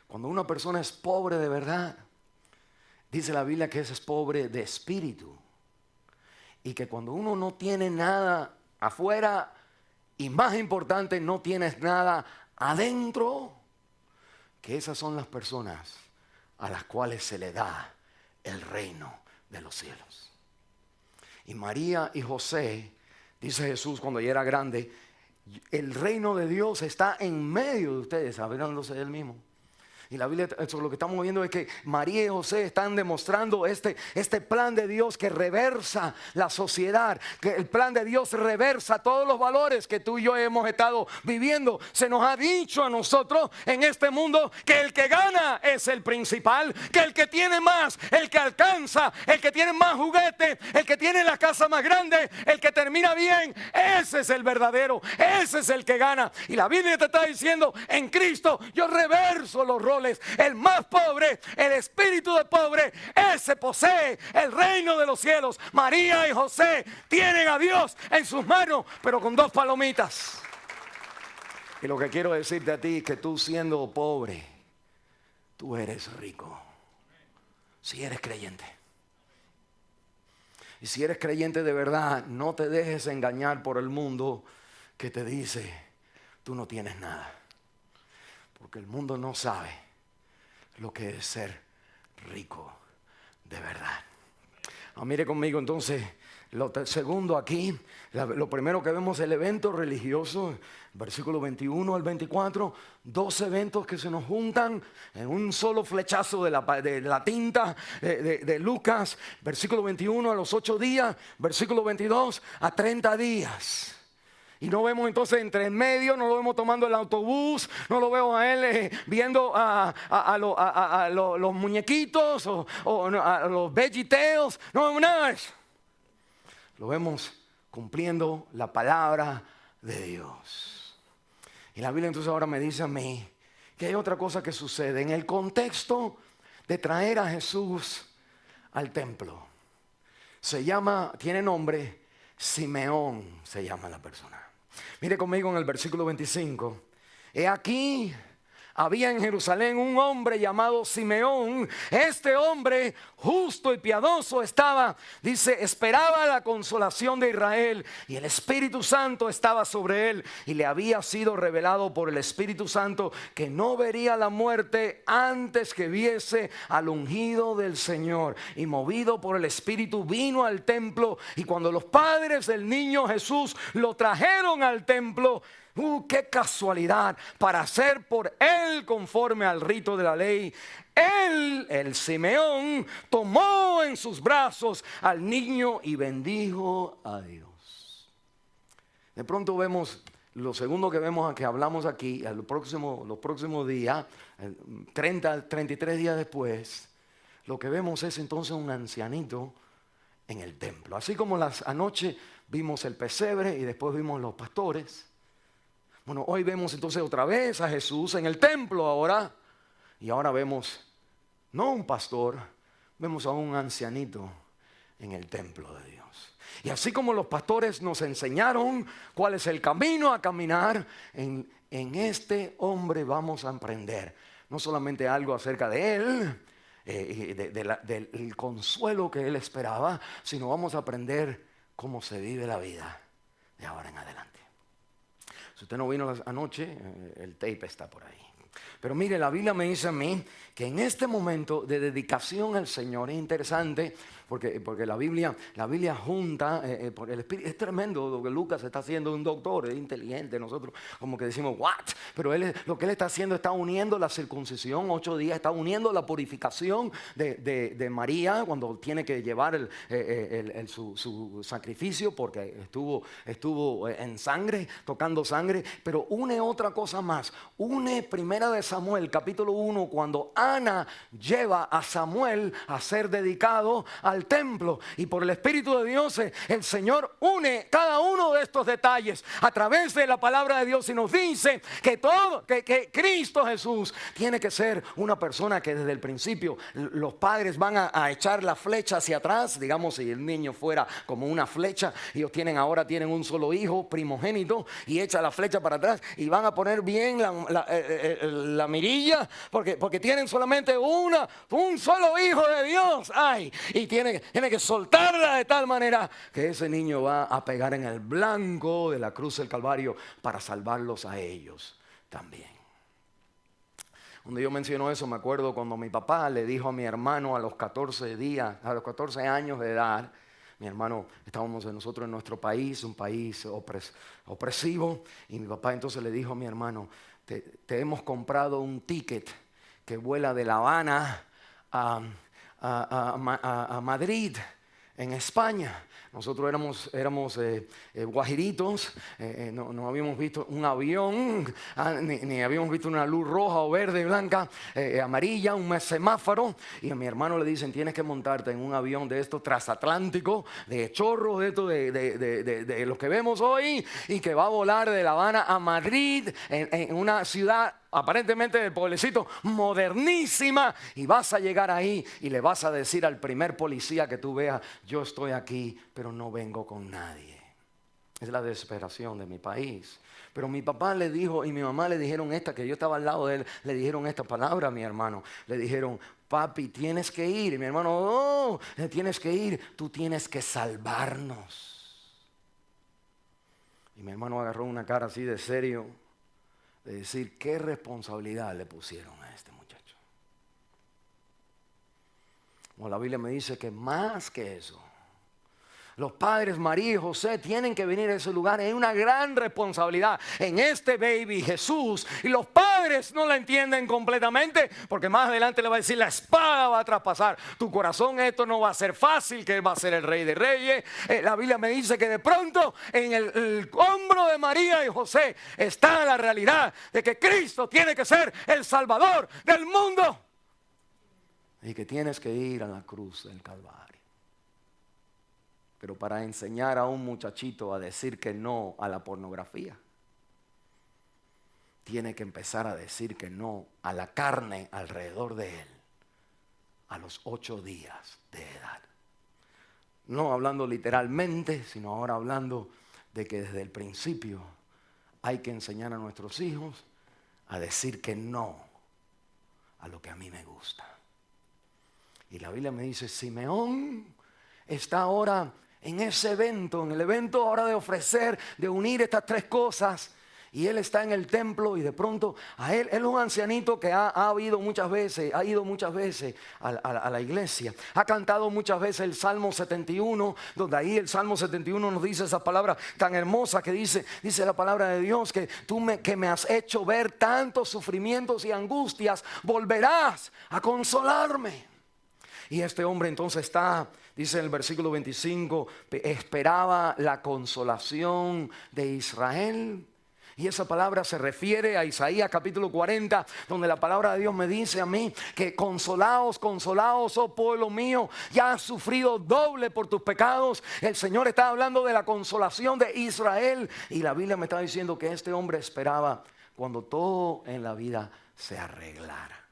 cuando una persona es pobre de verdad, dice la Biblia que es pobre de espíritu. Y que cuando uno no tiene nada afuera, y más importante, no tienes nada adentro, que esas son las personas a las cuales se le da el reino de los cielos. Y María y José, dice Jesús cuando ya era grande, el reino de Dios está en medio de ustedes, hablándose de él mismo. Y la Biblia, eso, lo que estamos viendo es que María y José están demostrando este plan de Dios que reversa la sociedad, que el plan de Dios reversa todos los valores que tú y yo hemos estado viviendo. Se nos ha dicho a nosotros en este mundo que el que gana es el principal, que el que tiene más, el que alcanza, el que tiene más juguetes, el que tiene la casa más grande, el que termina bien, ese es el verdadero, ese es el que gana. Y la Biblia te está diciendo, en Cristo yo reverso los roles. El más pobre, el espíritu de pobre, ese posee el reino de los cielos. María y José tienen a Dios en sus manos, pero con 2 palomitas. Y lo que quiero decirte a ti es que tú, siendo pobre, tú eres rico. Si eres creyente. Y si eres creyente de verdad, no te dejes engañar por el mundo que te dice, tú no tienes nada. Porque el mundo no sabe lo que es ser rico de verdad. Mire conmigo entonces, lo segundo aquí, lo primero que vemos es el evento religioso, versículo 21 al 24, 2 eventos que se nos juntan en un solo flechazo de la tinta de Lucas, versículo 21 a los 8 días, versículo 22 a 30 días. Y no vemos entonces entre en medio, no lo vemos tomando el autobús, no lo vemos a él viendo a los muñequitos o a los VeggieTales, no vemos nada de eso. Lo vemos cumpliendo la palabra de Dios. Y la Biblia entonces ahora me dice a mí que hay otra cosa que sucede en el contexto de traer a Jesús al templo. Tiene nombre, Simeón se llama la persona. Mire conmigo en el versículo 25. He aquí, había en Jerusalén un hombre llamado Simeón. Este hombre justo y piadoso estaba, dice, esperaba la consolación de Israel, y el Espíritu Santo estaba sobre él, y le había sido revelado por el Espíritu Santo que no vería la muerte antes que viese al ungido del Señor. Y movido por el Espíritu vino al templo, y cuando los padres del niño Jesús lo trajeron al templo, qué casualidad, para hacer por él conforme al rito de la ley, él, el Simeón, tomó en sus brazos al niño y bendijo a Dios. De pronto vemos, lo segundo que vemos, que hablamos aquí, los próximos días, 33 días después, lo que vemos es entonces un ancianito en el templo. Así como anoche vimos el pesebre y después vimos los pastores. Bueno, hoy vemos entonces otra vez a Jesús en el templo ahora. Y ahora vemos, no un pastor, vemos a un ancianito en el templo de Dios. Y así como los pastores nos enseñaron cuál es el camino a caminar, en este hombre vamos a aprender no solamente algo acerca de él, del consuelo que él esperaba, sino vamos a aprender cómo se vive la vida de ahora en adelante. Si usted no vino anoche, el tape está por ahí. Pero mire, la Biblia me dice a mí que en este momento de dedicación al Señor es interesante, porque la Biblia junta por el Espíritu. Es tremendo lo que Lucas está haciendo, un doctor, es inteligente. Nosotros como que decimos, what? Pero lo que él está haciendo, está uniendo la circuncisión, 8 días, está uniendo la purificación de María cuando tiene que llevar su sacrificio, porque estuvo en sangre, tocando sangre. Pero une otra cosa más, une Primera de Samuel capítulo 1, cuando Ana lleva a Samuel a ser dedicado al templo, y por el Espíritu de Dios el Señor une cada uno de estos detalles a través de la palabra de Dios, y nos dice que Cristo Jesús tiene que ser una persona que desde el principio los padres van a echar la flecha hacia atrás. Digamos, si el niño fuera como una flecha, ellos ahora tienen un solo hijo primogénito, y echa la flecha para atrás y van a poner bien la mirilla, porque tienen solamente un solo hijo de Dios. Y tiene que soltarla de tal manera que ese niño va a pegar en el blanco de la cruz del Calvario para salvarlos a ellos también. Cuando yo menciono eso, me acuerdo cuando mi papá le dijo a mi hermano a los 14 años de edad, mi hermano, estábamos nosotros en nuestro país, un país opresivo, y mi papá entonces le dijo a mi hermano, te hemos comprado un ticket que vuela de La Habana a Madrid, en España. Nosotros éramos guajiritos, no habíamos visto un avión, ni habíamos visto una luz roja o verde, blanca, amarilla, un semáforo. Y a mi hermano le dicen, tienes que montarte en un avión de estos transatlánticos, de chorro, de estos de los que vemos hoy, y que va a volar de La Habana a Madrid, en una ciudad aparentemente del pueblecito, modernísima, y vas a llegar ahí y le vas a decir al primer policía que tú veas, yo estoy aquí, pero no vengo con nadie. Es la desesperación de mi país. Pero mi papá le dijo y mi mamá le dijeron que yo estaba al lado de él, le dijeron esta palabra a mi hermano. Le dijeron, papi, tienes que ir. Y mi hermano, no, tienes que ir, tú tienes que salvarnos. Y mi hermano agarró una cara así de serio, de decir qué responsabilidad le pusieron a este muchacho. Como la Biblia me dice que más que eso, los padres María y José tienen que venir a ese lugar. Hay una gran responsabilidad en este baby Jesús. Y los padres no la entienden completamente, porque más adelante le va a decir, la espada va a traspasar tu corazón. Esto no va a ser fácil, que Él va a ser el Rey de Reyes. La Biblia me dice que de pronto en el hombro de María y José está la realidad de que Cristo tiene que ser el Salvador del mundo. Y que tienes que ir a la cruz del Calvario. Pero para enseñar a un muchachito a decir que no a la pornografía, tiene que empezar a decir que no a la carne alrededor de él a los 8 días de edad. No hablando literalmente, sino ahora hablando de que desde el principio hay que enseñar a nuestros hijos a decir que no a lo que a mí me gusta. Y la Biblia me dice, Simeón está ahora en ese evento, en el evento ahora de ofrecer, de unir estas 3 cosas. Y él está en el templo y de pronto él es un ancianito que ha ido muchas veces a la iglesia. Ha cantado muchas veces el Salmo 71, donde ahí el Salmo 71 nos dice esa palabra tan hermosa que dice la palabra de Dios, que que me has hecho ver tantos sufrimientos y angustias, volverás a consolarme. Y este hombre entonces dice en el versículo 25, esperaba la consolación de Israel. Y esa palabra se refiere a Isaías capítulo 40, donde la palabra de Dios me dice a mí que consolaos, oh pueblo mío, ya has sufrido doble por tus pecados. El Señor está hablando de la consolación de Israel. Y la Biblia me está diciendo que este hombre esperaba cuando todo en la vida se arreglara.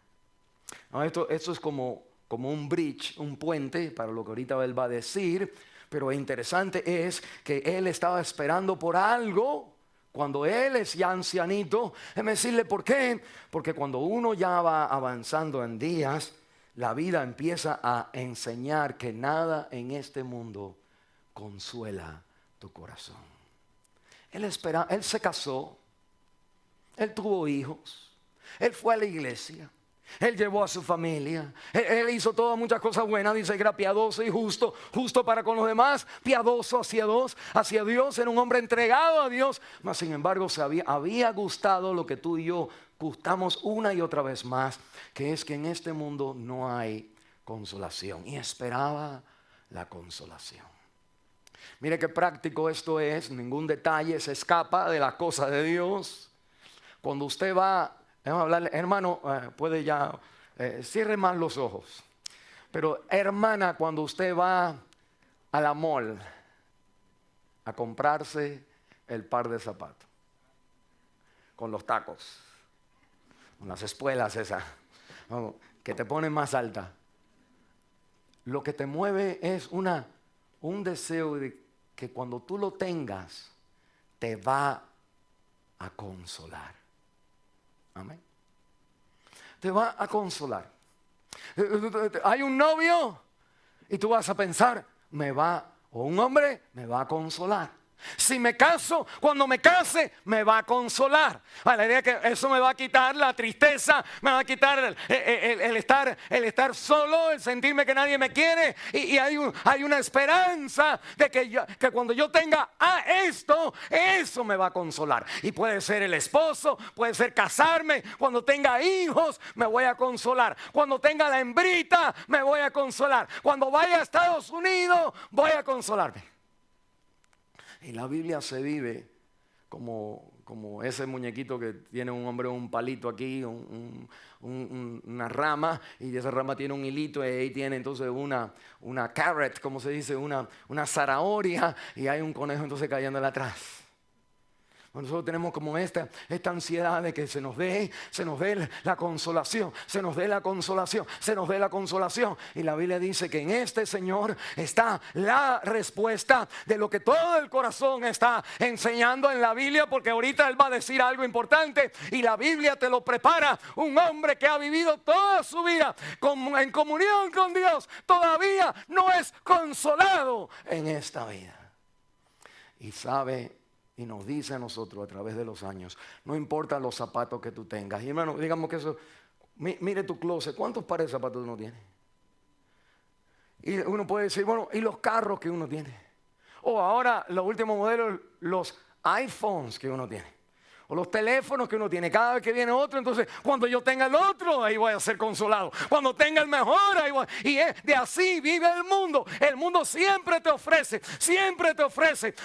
No, esto es como un bridge, un puente, para lo que ahorita él va a decir. Pero interesante es que él estaba esperando por algo cuando él es ya ancianito. Déjeme decirle por qué. Porque cuando uno ya va avanzando en días, la vida empieza a enseñar que nada en este mundo consuela tu corazón. Él se casó, él tuvo hijos, él fue a la iglesia, él llevó a su familia, él hizo todas muchas cosas buenas. Dice que era piadoso y justo para con los demás, piadoso hacia Dios, era un hombre entregado a Dios. Mas sin embargo había gustado lo que tú y yo gustamos una y otra vez más, que es que en este mundo no hay consolación, y esperaba la consolación. Mire qué práctico esto es, ningún detalle se escapa de las cosas de Dios. Cuando usted va, vamos a hablarle, hermano, puede ya, cierre más los ojos. Pero hermana, cuando usted va a la mall a comprarse el par de zapatos, con los tacos, con las espuelas esas, que te ponen más alta, lo que te mueve es un deseo de que cuando tú lo tengas, te va a consolar. Amén. Te va a consolar. Hay un novio y tú vas a pensar, o un hombre me va a consolar. Si me caso, cuando me case, me va a consolar. La idea es que eso me va a quitar la tristeza, me va a quitar el estar solo, el sentirme que nadie me quiere. Y hay una esperanza de que cuando yo tenga esto, eso me va a consolar. Y puede ser el esposo, puede ser casarme. Cuando tenga hijos, me voy a consolar. Cuando tenga la hembrita, me voy a consolar. Cuando vaya a Estados Unidos, voy a consolarme. Y la Biblia se vive como ese muñequito que tiene un hombre un palito aquí, una rama, y esa rama tiene un hilito y ahí tiene entonces una carrot, como se dice, una zanahoria, y hay un conejo entonces cayéndole atrás. Nosotros tenemos como esta ansiedad de que se nos dé la consolación, se nos dé la consolación, se nos dé la consolación. Y la Biblia dice que en este Señor está la respuesta de lo que todo el corazón está enseñando en la Biblia, porque ahorita Él va a decir algo importante y la Biblia te lo prepara. Un hombre que ha vivido toda su vida en comunión con Dios todavía no es consolado en esta vida. Y sabe, y nos dice a nosotros a través de los años, no importa los zapatos que tú tengas. Y hermano, digamos que eso, mire tu closet, ¿cuántos pares de zapatos uno tiene? Y uno puede decir, bueno, ¿y los carros que uno tiene? O ahora los últimos modelos, los iPhones que uno tiene. O los teléfonos que uno tiene. Cada vez que viene otro, entonces cuando yo tenga el otro, ahí voy a ser consolado. Cuando tenga el mejor, ahí voy. Y de así vive el mundo. El mundo siempre te ofrece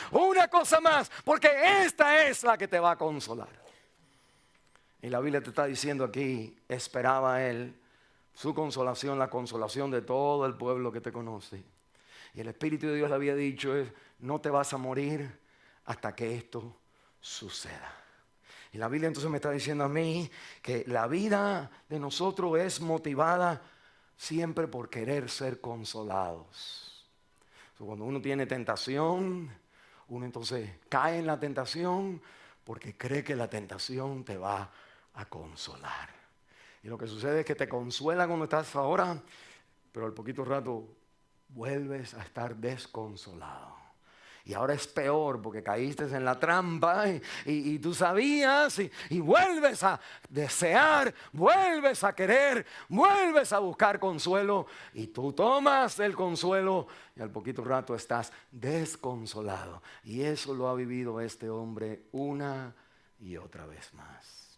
una cosa más, porque esta es la que te va a consolar. Y la Biblia te está diciendo aquí, esperaba Él su consolación, la consolación de todo el pueblo que te conoce. Y el Espíritu de Dios le había dicho, no te vas a morir hasta que esto suceda. Y la Biblia entonces me está diciendo a mí que la vida de nosotros es motivada siempre por querer ser consolados. Cuando uno tiene tentación, uno entonces cae en la tentación porque cree que la tentación te va a consolar. Y lo que sucede es que te consuela cuando estás ahora, pero al poquito rato vuelves a estar desconsolado. Y ahora es peor porque caíste en la trampa y tú sabías y vuelves a desear, vuelves a querer, vuelves a buscar consuelo y tú tomas el consuelo y al poquito rato estás desconsolado. Y eso lo ha vivido este hombre una y otra vez más.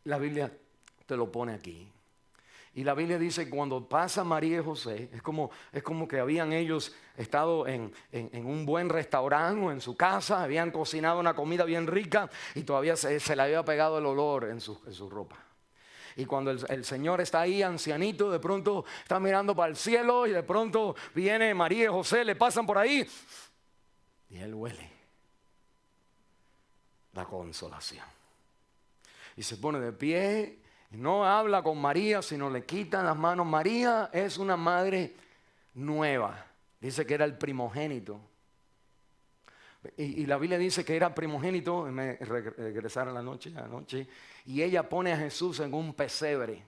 La Biblia te lo pone aquí. Y la Biblia dice que cuando pasa María y José, es como que habían ellos estado en un buen restaurante o en su casa, habían cocinado una comida bien rica y todavía se le había pegado el olor en su ropa. Y cuando el Señor está ahí, ancianito, de pronto está mirando para el cielo y de pronto viene María y José, le pasan por ahí y él huele la consolación. Y se pone de pie. No habla con María, sino le quitan las manos. María es una madre nueva. Dice que era el primogénito. Y la Biblia dice que era primogénito. Me regresaron anoche. Y ella pone a Jesús en un pesebre.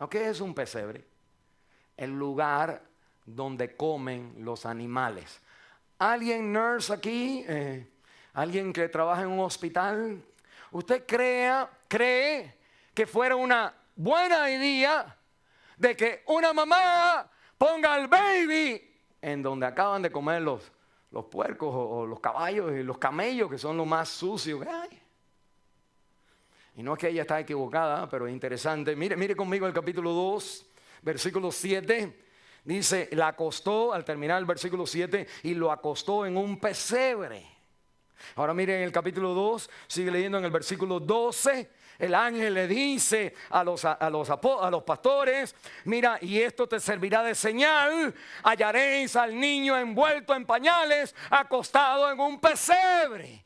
¿Qué es un pesebre? El lugar donde comen los animales. ¿Alguien nurse aquí? ¿Alguien que trabaja en un hospital? ¿Usted cree que fuera una buena idea de que una mamá ponga al baby en donde acaban de comer los puercos o los caballos y los camellos, que son lo más sucios que hay? Y no es que ella está equivocada, pero es interesante. Mire conmigo el capítulo 2, versículo 7. Dice, la acostó, al terminar el versículo 7, y lo acostó en un pesebre. Ahora miren el capítulo 2, sigue leyendo en el versículo 12. El ángel le dice a los pastores, mira, y esto te servirá de señal, hallaréis al niño envuelto en pañales, acostado en un pesebre.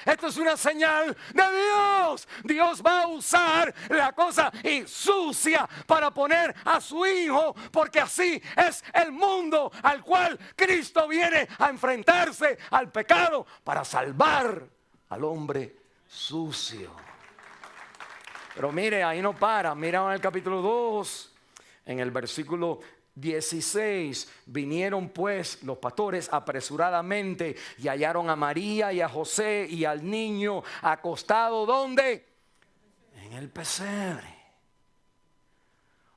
Esto es una señal de Dios. Dios va a usar la cosa sucia para poner a su hijo, porque así es el mundo al cual Cristo viene a enfrentarse al pecado para salvar al hombre sucio. Pero mire, ahí no para. Mira en el capítulo 2, en el versículo 16. Vinieron pues los pastores apresuradamente y hallaron a María y a José y al niño acostado, ¿dónde? En el pesebre.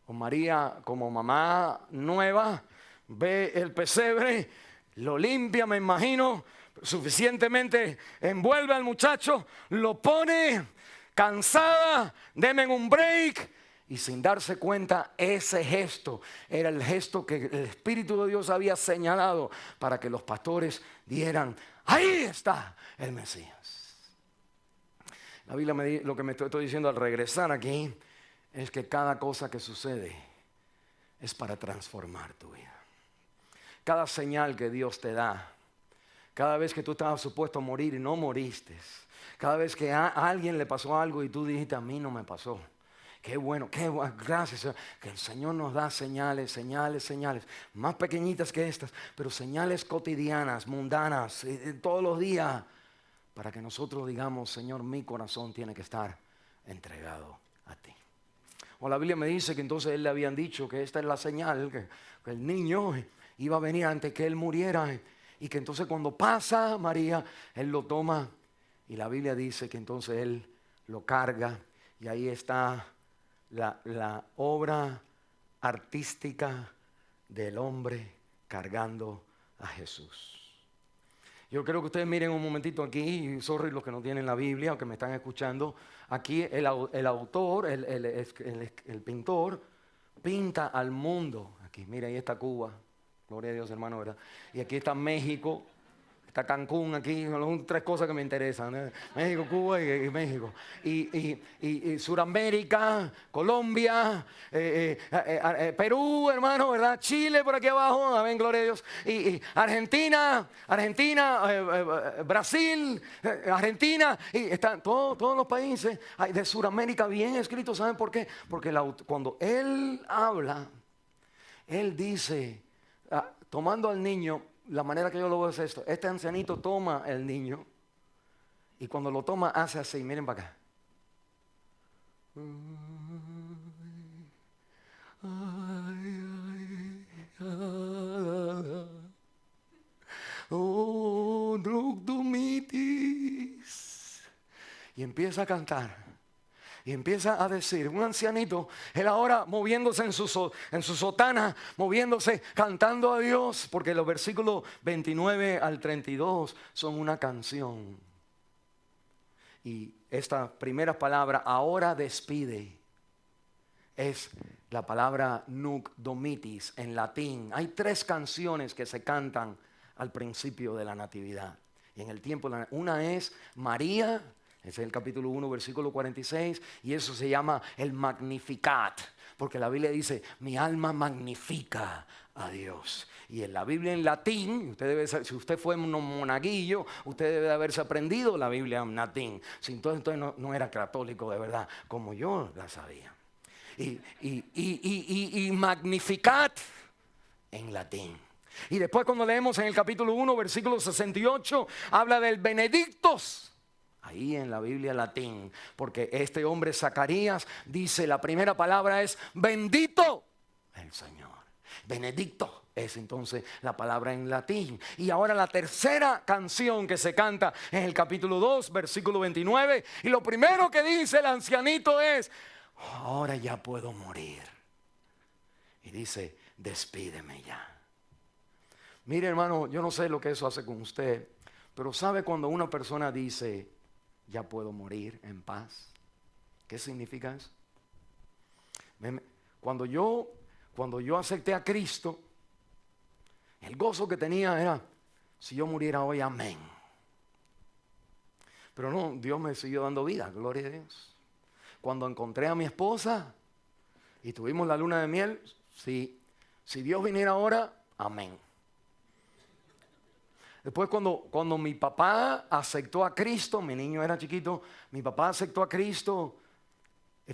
O María, como mamá nueva, ve el pesebre, lo limpia, me imagino, suficientemente, envuelve al muchacho, lo pone, cansada, denme un break. Y sin darse cuenta, ese gesto era el gesto que el Espíritu de Dios había señalado para que los pastores dieran, ahí está el Mesías. La Biblia lo que me estoy diciendo al regresar aquí es que cada cosa que sucede es para transformar tu vida. Cada señal que Dios te da, cada vez que tú estabas supuesto a morir y no moriste, cada vez que a alguien le pasó algo y tú dijiste, a mí no me pasó. Qué bueno, gracias. Que el Señor nos da señales, más pequeñitas que estas, pero señales cotidianas, mundanas, todos los días, para que nosotros digamos, Señor, mi corazón tiene que estar entregado a ti. O la Biblia me dice que entonces él le habían dicho que esta es la señal, que el niño iba a venir antes que él muriera, y que entonces cuando pasa María, él lo toma, y la Biblia dice que entonces él lo carga, y ahí está la obra artística del hombre cargando a Jesús. Yo quiero que ustedes miren un momentito aquí, y sorry los que no tienen la Biblia o que me están escuchando. Aquí el autor, el pintor, pinta al mundo. Aquí, mira, ahí está Cuba, gloria a Dios, hermano, ¿verdad? Y aquí está México. Está Cancún aquí, son tres cosas que me interesan, ¿eh? México, Cuba y México. Y Suramérica, Colombia, Perú, hermano, ¿verdad? Chile por aquí abajo, amén, gloria a Dios. Y Argentina, Brasil, Argentina. Y están todos los países de Suramérica bien escritos. ¿Saben por qué? Porque cuando él habla, él dice, tomando al niño, la manera que yo lo veo es esto. Este ancianito toma el niño y cuando lo toma hace así. Miren para acá. Oh, Drugdumitis. Y empieza a cantar. Y empieza a decir, un ancianito, él ahora moviéndose en su sotana, moviéndose, cantando a Dios, porque los versículos 29 al 32 son una canción. Y esta primera palabra, ahora despide, es la palabra nunc domitis en latín. Hay 3 canciones que se cantan al principio de la natividad. Y en el tiempo, una es María. Ese es el capítulo 1, versículo 46, y eso se llama el Magnificat, porque la Biblia dice, mi alma magnifica a Dios. Y en la Biblia en latín, si usted fue un monaguillo, usted debe de haberse aprendido la Biblia en latín. Si entonces no era católico de verdad, como yo la sabía. Y Magnificat en latín. Y después cuando leemos en el capítulo 1, versículo 68, habla del Benedictus. Ahí en la Biblia latín, porque este hombre Zacarías dice, la primera palabra es bendito el Señor. Benedicto es entonces la palabra en latín. Y ahora la tercera canción que se canta en el capítulo 2, versículo 29. Y lo primero que dice el ancianito es, ahora ya puedo morir. Y dice, despídeme ya. Mire, hermano, yo no sé lo que eso hace con usted, pero ¿sabe cuando una persona dice, ya puedo morir en paz? ¿Qué significa eso? Cuando yo acepté a Cristo, el gozo que tenía era, si yo muriera hoy, amén. Pero no, Dios me siguió dando vida, gloria a Dios. Cuando encontré a mi esposa y tuvimos la luna de miel, si Dios viniera ahora, amén. Después cuando mi papá aceptó a Cristo, mi niño era chiquito, mi papá aceptó a Cristo,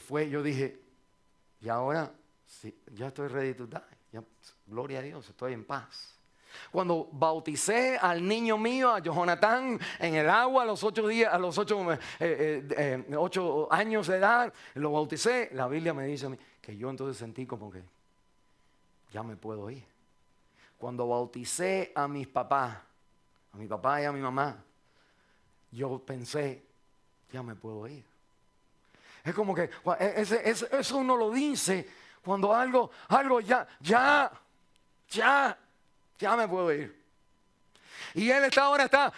yo dije, y ahora sí, ya estoy ready to die, ya, gloria a Dios, estoy en paz. Cuando bauticé al niño mío, a Jonathan, en el agua a los 8 años de edad, lo bauticé, la Biblia me dice a mí que yo entonces sentí como que ya me puedo ir. Cuando bauticé a mi papá y a mi mamá, yo pensé, ya me puedo ir. Es como que eso uno lo dice cuando algo ya me puedo ir. Y él ahora está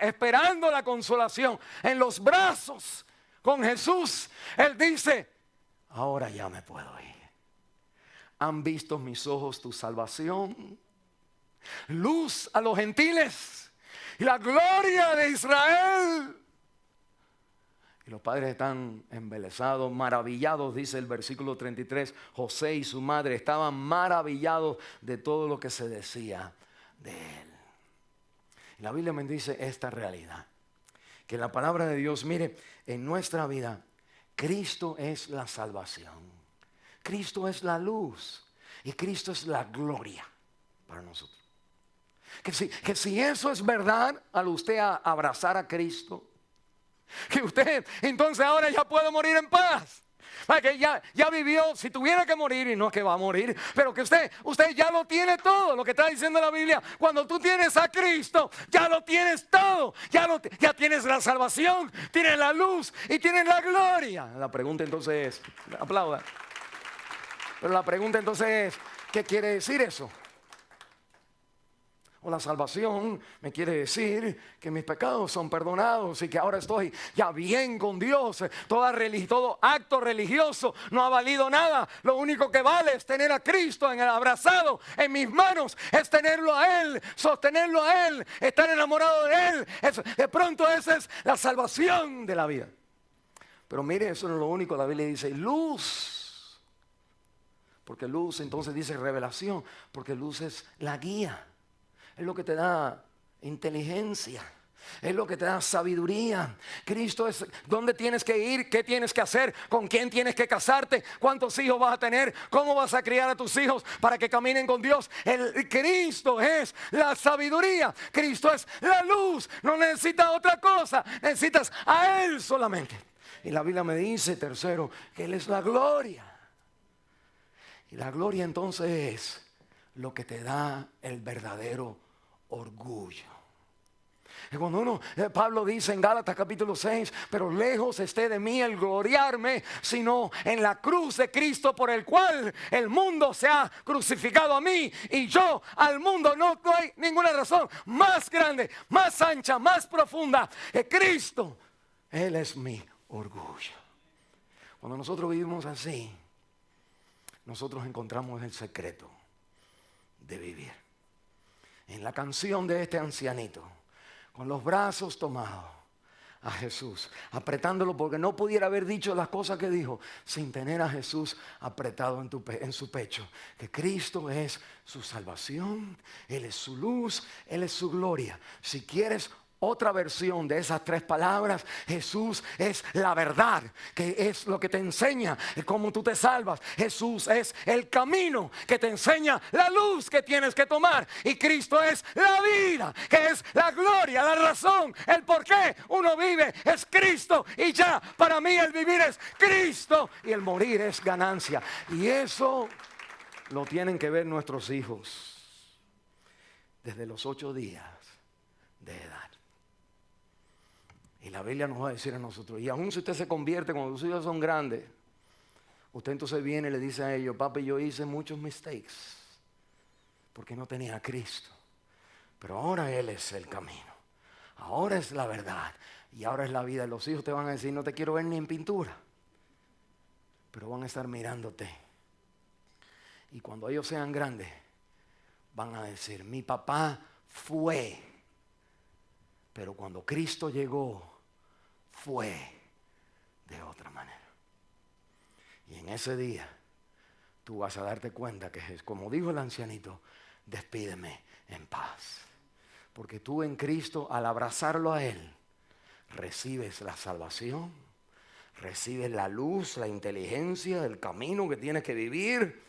esperando la consolación en los brazos con Jesús. Él dice, ahora ya me puedo ir. Han visto mis ojos tu salvación, luz a los gentiles y la gloria de Israel. Y los padres están embelesados, maravillados, dice el versículo 33. José y su madre estaban maravillados de todo lo que se decía de él. Y la Biblia me dice esta realidad, que la palabra de Dios, mire, en nuestra vida, Cristo es la salvación, Cristo es la luz y Cristo es la gloria para nosotros. Que si eso es verdad, al usted abrazar a Cristo, que usted entonces ahora ya puede morir en paz. Que ya vivió, si tuviera que morir, y no es que va a morir, pero que usted ya lo tiene todo, lo que está diciendo la Biblia. Cuando tú tienes a Cristo, ya lo tienes todo, ya tienes la salvación, tienes la luz y tienes la gloria. La pregunta entonces es, aplauda, pero la pregunta entonces es, ¿qué quiere decir eso? O la salvación me quiere decir que mis pecados son perdonados y que ahora estoy ya bien con Dios. Todo acto religioso no ha valido nada. Lo único que vale es tener a Cristo abrazado en mis manos, es tenerlo a Él, sostenerlo a Él, estar enamorado de Él. De pronto esa es la salvación de la vida. Pero mire, eso no es lo único. La Biblia dice luz, porque luz entonces dice revelación, porque luz es la guía. Es lo que te da inteligencia. Es lo que te da sabiduría. Cristo es dónde tienes que ir, qué tienes que hacer, con quién tienes que casarte, cuántos hijos vas a tener, cómo vas a criar a tus hijos para que caminen con Dios. Cristo es la sabiduría. Cristo es la luz. No necesitas otra cosa. Necesitas a Él solamente. Y la Biblia me dice, tercero, que Él es la gloria. Y la gloria entonces es lo que te da el verdadero orgullo. Y cuando Pablo dice en Gálatas capítulo 6, pero lejos esté de mí el gloriarme, sino en la cruz de Cristo, por el cual el mundo se ha crucificado a mí y yo al mundo. No hay ninguna razón más grande, más ancha, más profunda que Cristo. Él es mi orgullo. Cuando nosotros vivimos así, nosotros encontramos el secreto de vivir. En la canción de este ancianito, con los brazos tomados a Jesús, apretándolo porque no pudiera haber dicho las cosas que dijo sin tener a Jesús apretado en su pecho. Que Cristo es su salvación, Él es su luz, Él es su gloria. Si quieres otra versión de esas tres palabras, Jesús es la verdad, que es lo que te enseña cómo tú te salvas. Jesús es el camino que te enseña la luz que tienes que tomar. Y Cristo es la vida, que es la gloria, la razón, el por qué uno vive es Cristo. Y ya, para mí el vivir es Cristo y el morir es ganancia. Y eso lo tienen que ver nuestros hijos desde los 8 días de edad. Y la Biblia nos va a decir a nosotros, y aún si usted se convierte cuando sus hijos son grandes, usted entonces viene y le dice a ellos, papi, yo hice muchos mistakes porque no tenía a Cristo, pero ahora Él es el camino, ahora es la verdad y ahora es la vida. Los hijos te van a decir, no te quiero ver ni en pintura, pero van a estar mirándote. Y cuando ellos sean grandes, van a decir, mi papá fue, pero cuando Cristo llegó, fue de otra manera. Y en ese día, tú vas a darte cuenta que es como dijo el ancianito, despídeme en paz. Porque tú en Cristo, al abrazarlo a Él, recibes la salvación, recibes la luz, la inteligencia, el camino que tienes que vivir.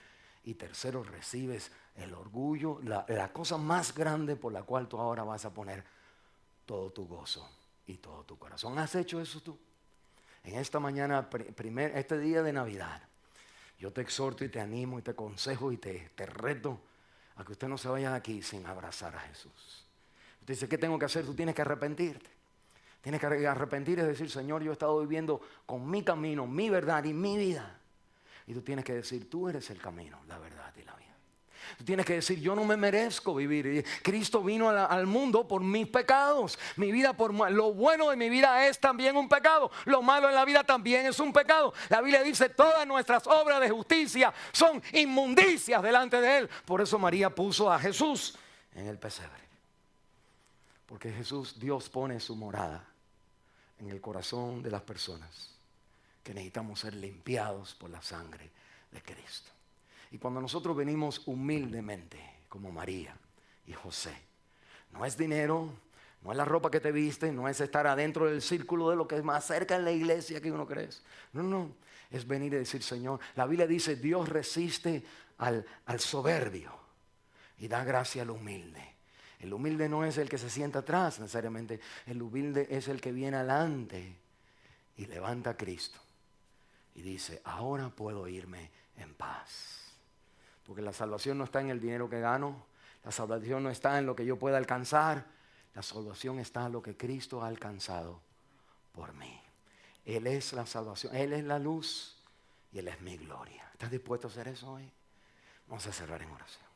Y tercero, recibes el orgullo, la cosa más grande por la cual tú ahora vas a poner todo tu gozo y todo tu corazón. ¿Has hecho eso tú? En esta mañana, este día de Navidad, Yo te exhorto y te animo y te aconsejo y te reto a que usted no se vaya de aquí sin abrazar a Jesús. Usted dice, ¿qué tengo que hacer? Tú tienes que arrepentirte. Tienes que arrepentir, es decir, Señor, yo he estado viviendo con mi camino, mi verdad y mi vida. Y tú tienes que decir, tú eres el camino, la verdad y la vida. Tú tienes que decir, yo no me merezco vivir. Cristo vino al mundo por mis pecados. Mi vida lo bueno de mi vida es también un pecado. Lo malo en la vida también es un pecado. La Biblia dice, todas nuestras obras de justicia son inmundicias delante de Él. Por eso María puso a Jesús en el pesebre. Porque Dios pone su morada en el corazón de las personas que necesitamos ser limpiados por la sangre de Cristo. Y cuando nosotros venimos humildemente, como María y José, no es dinero, no es la ropa que te viste, no es estar adentro del círculo de lo que es más cerca en la iglesia que uno cree. No, es venir y decir, Señor, la Biblia dice, Dios resiste al soberbio y da gracia al humilde. El humilde no es el que se sienta atrás necesariamente, el humilde es el que viene adelante y levanta a Cristo y dice, ahora puedo irme en paz. Porque la salvación no está en el dinero que gano, la salvación no está en lo que yo pueda alcanzar, la salvación está en lo que Cristo ha alcanzado por mí. Él es la salvación, Él es la luz y Él es mi gloria. ¿Estás dispuesto a hacer eso hoy? Vamos a cerrar en oración.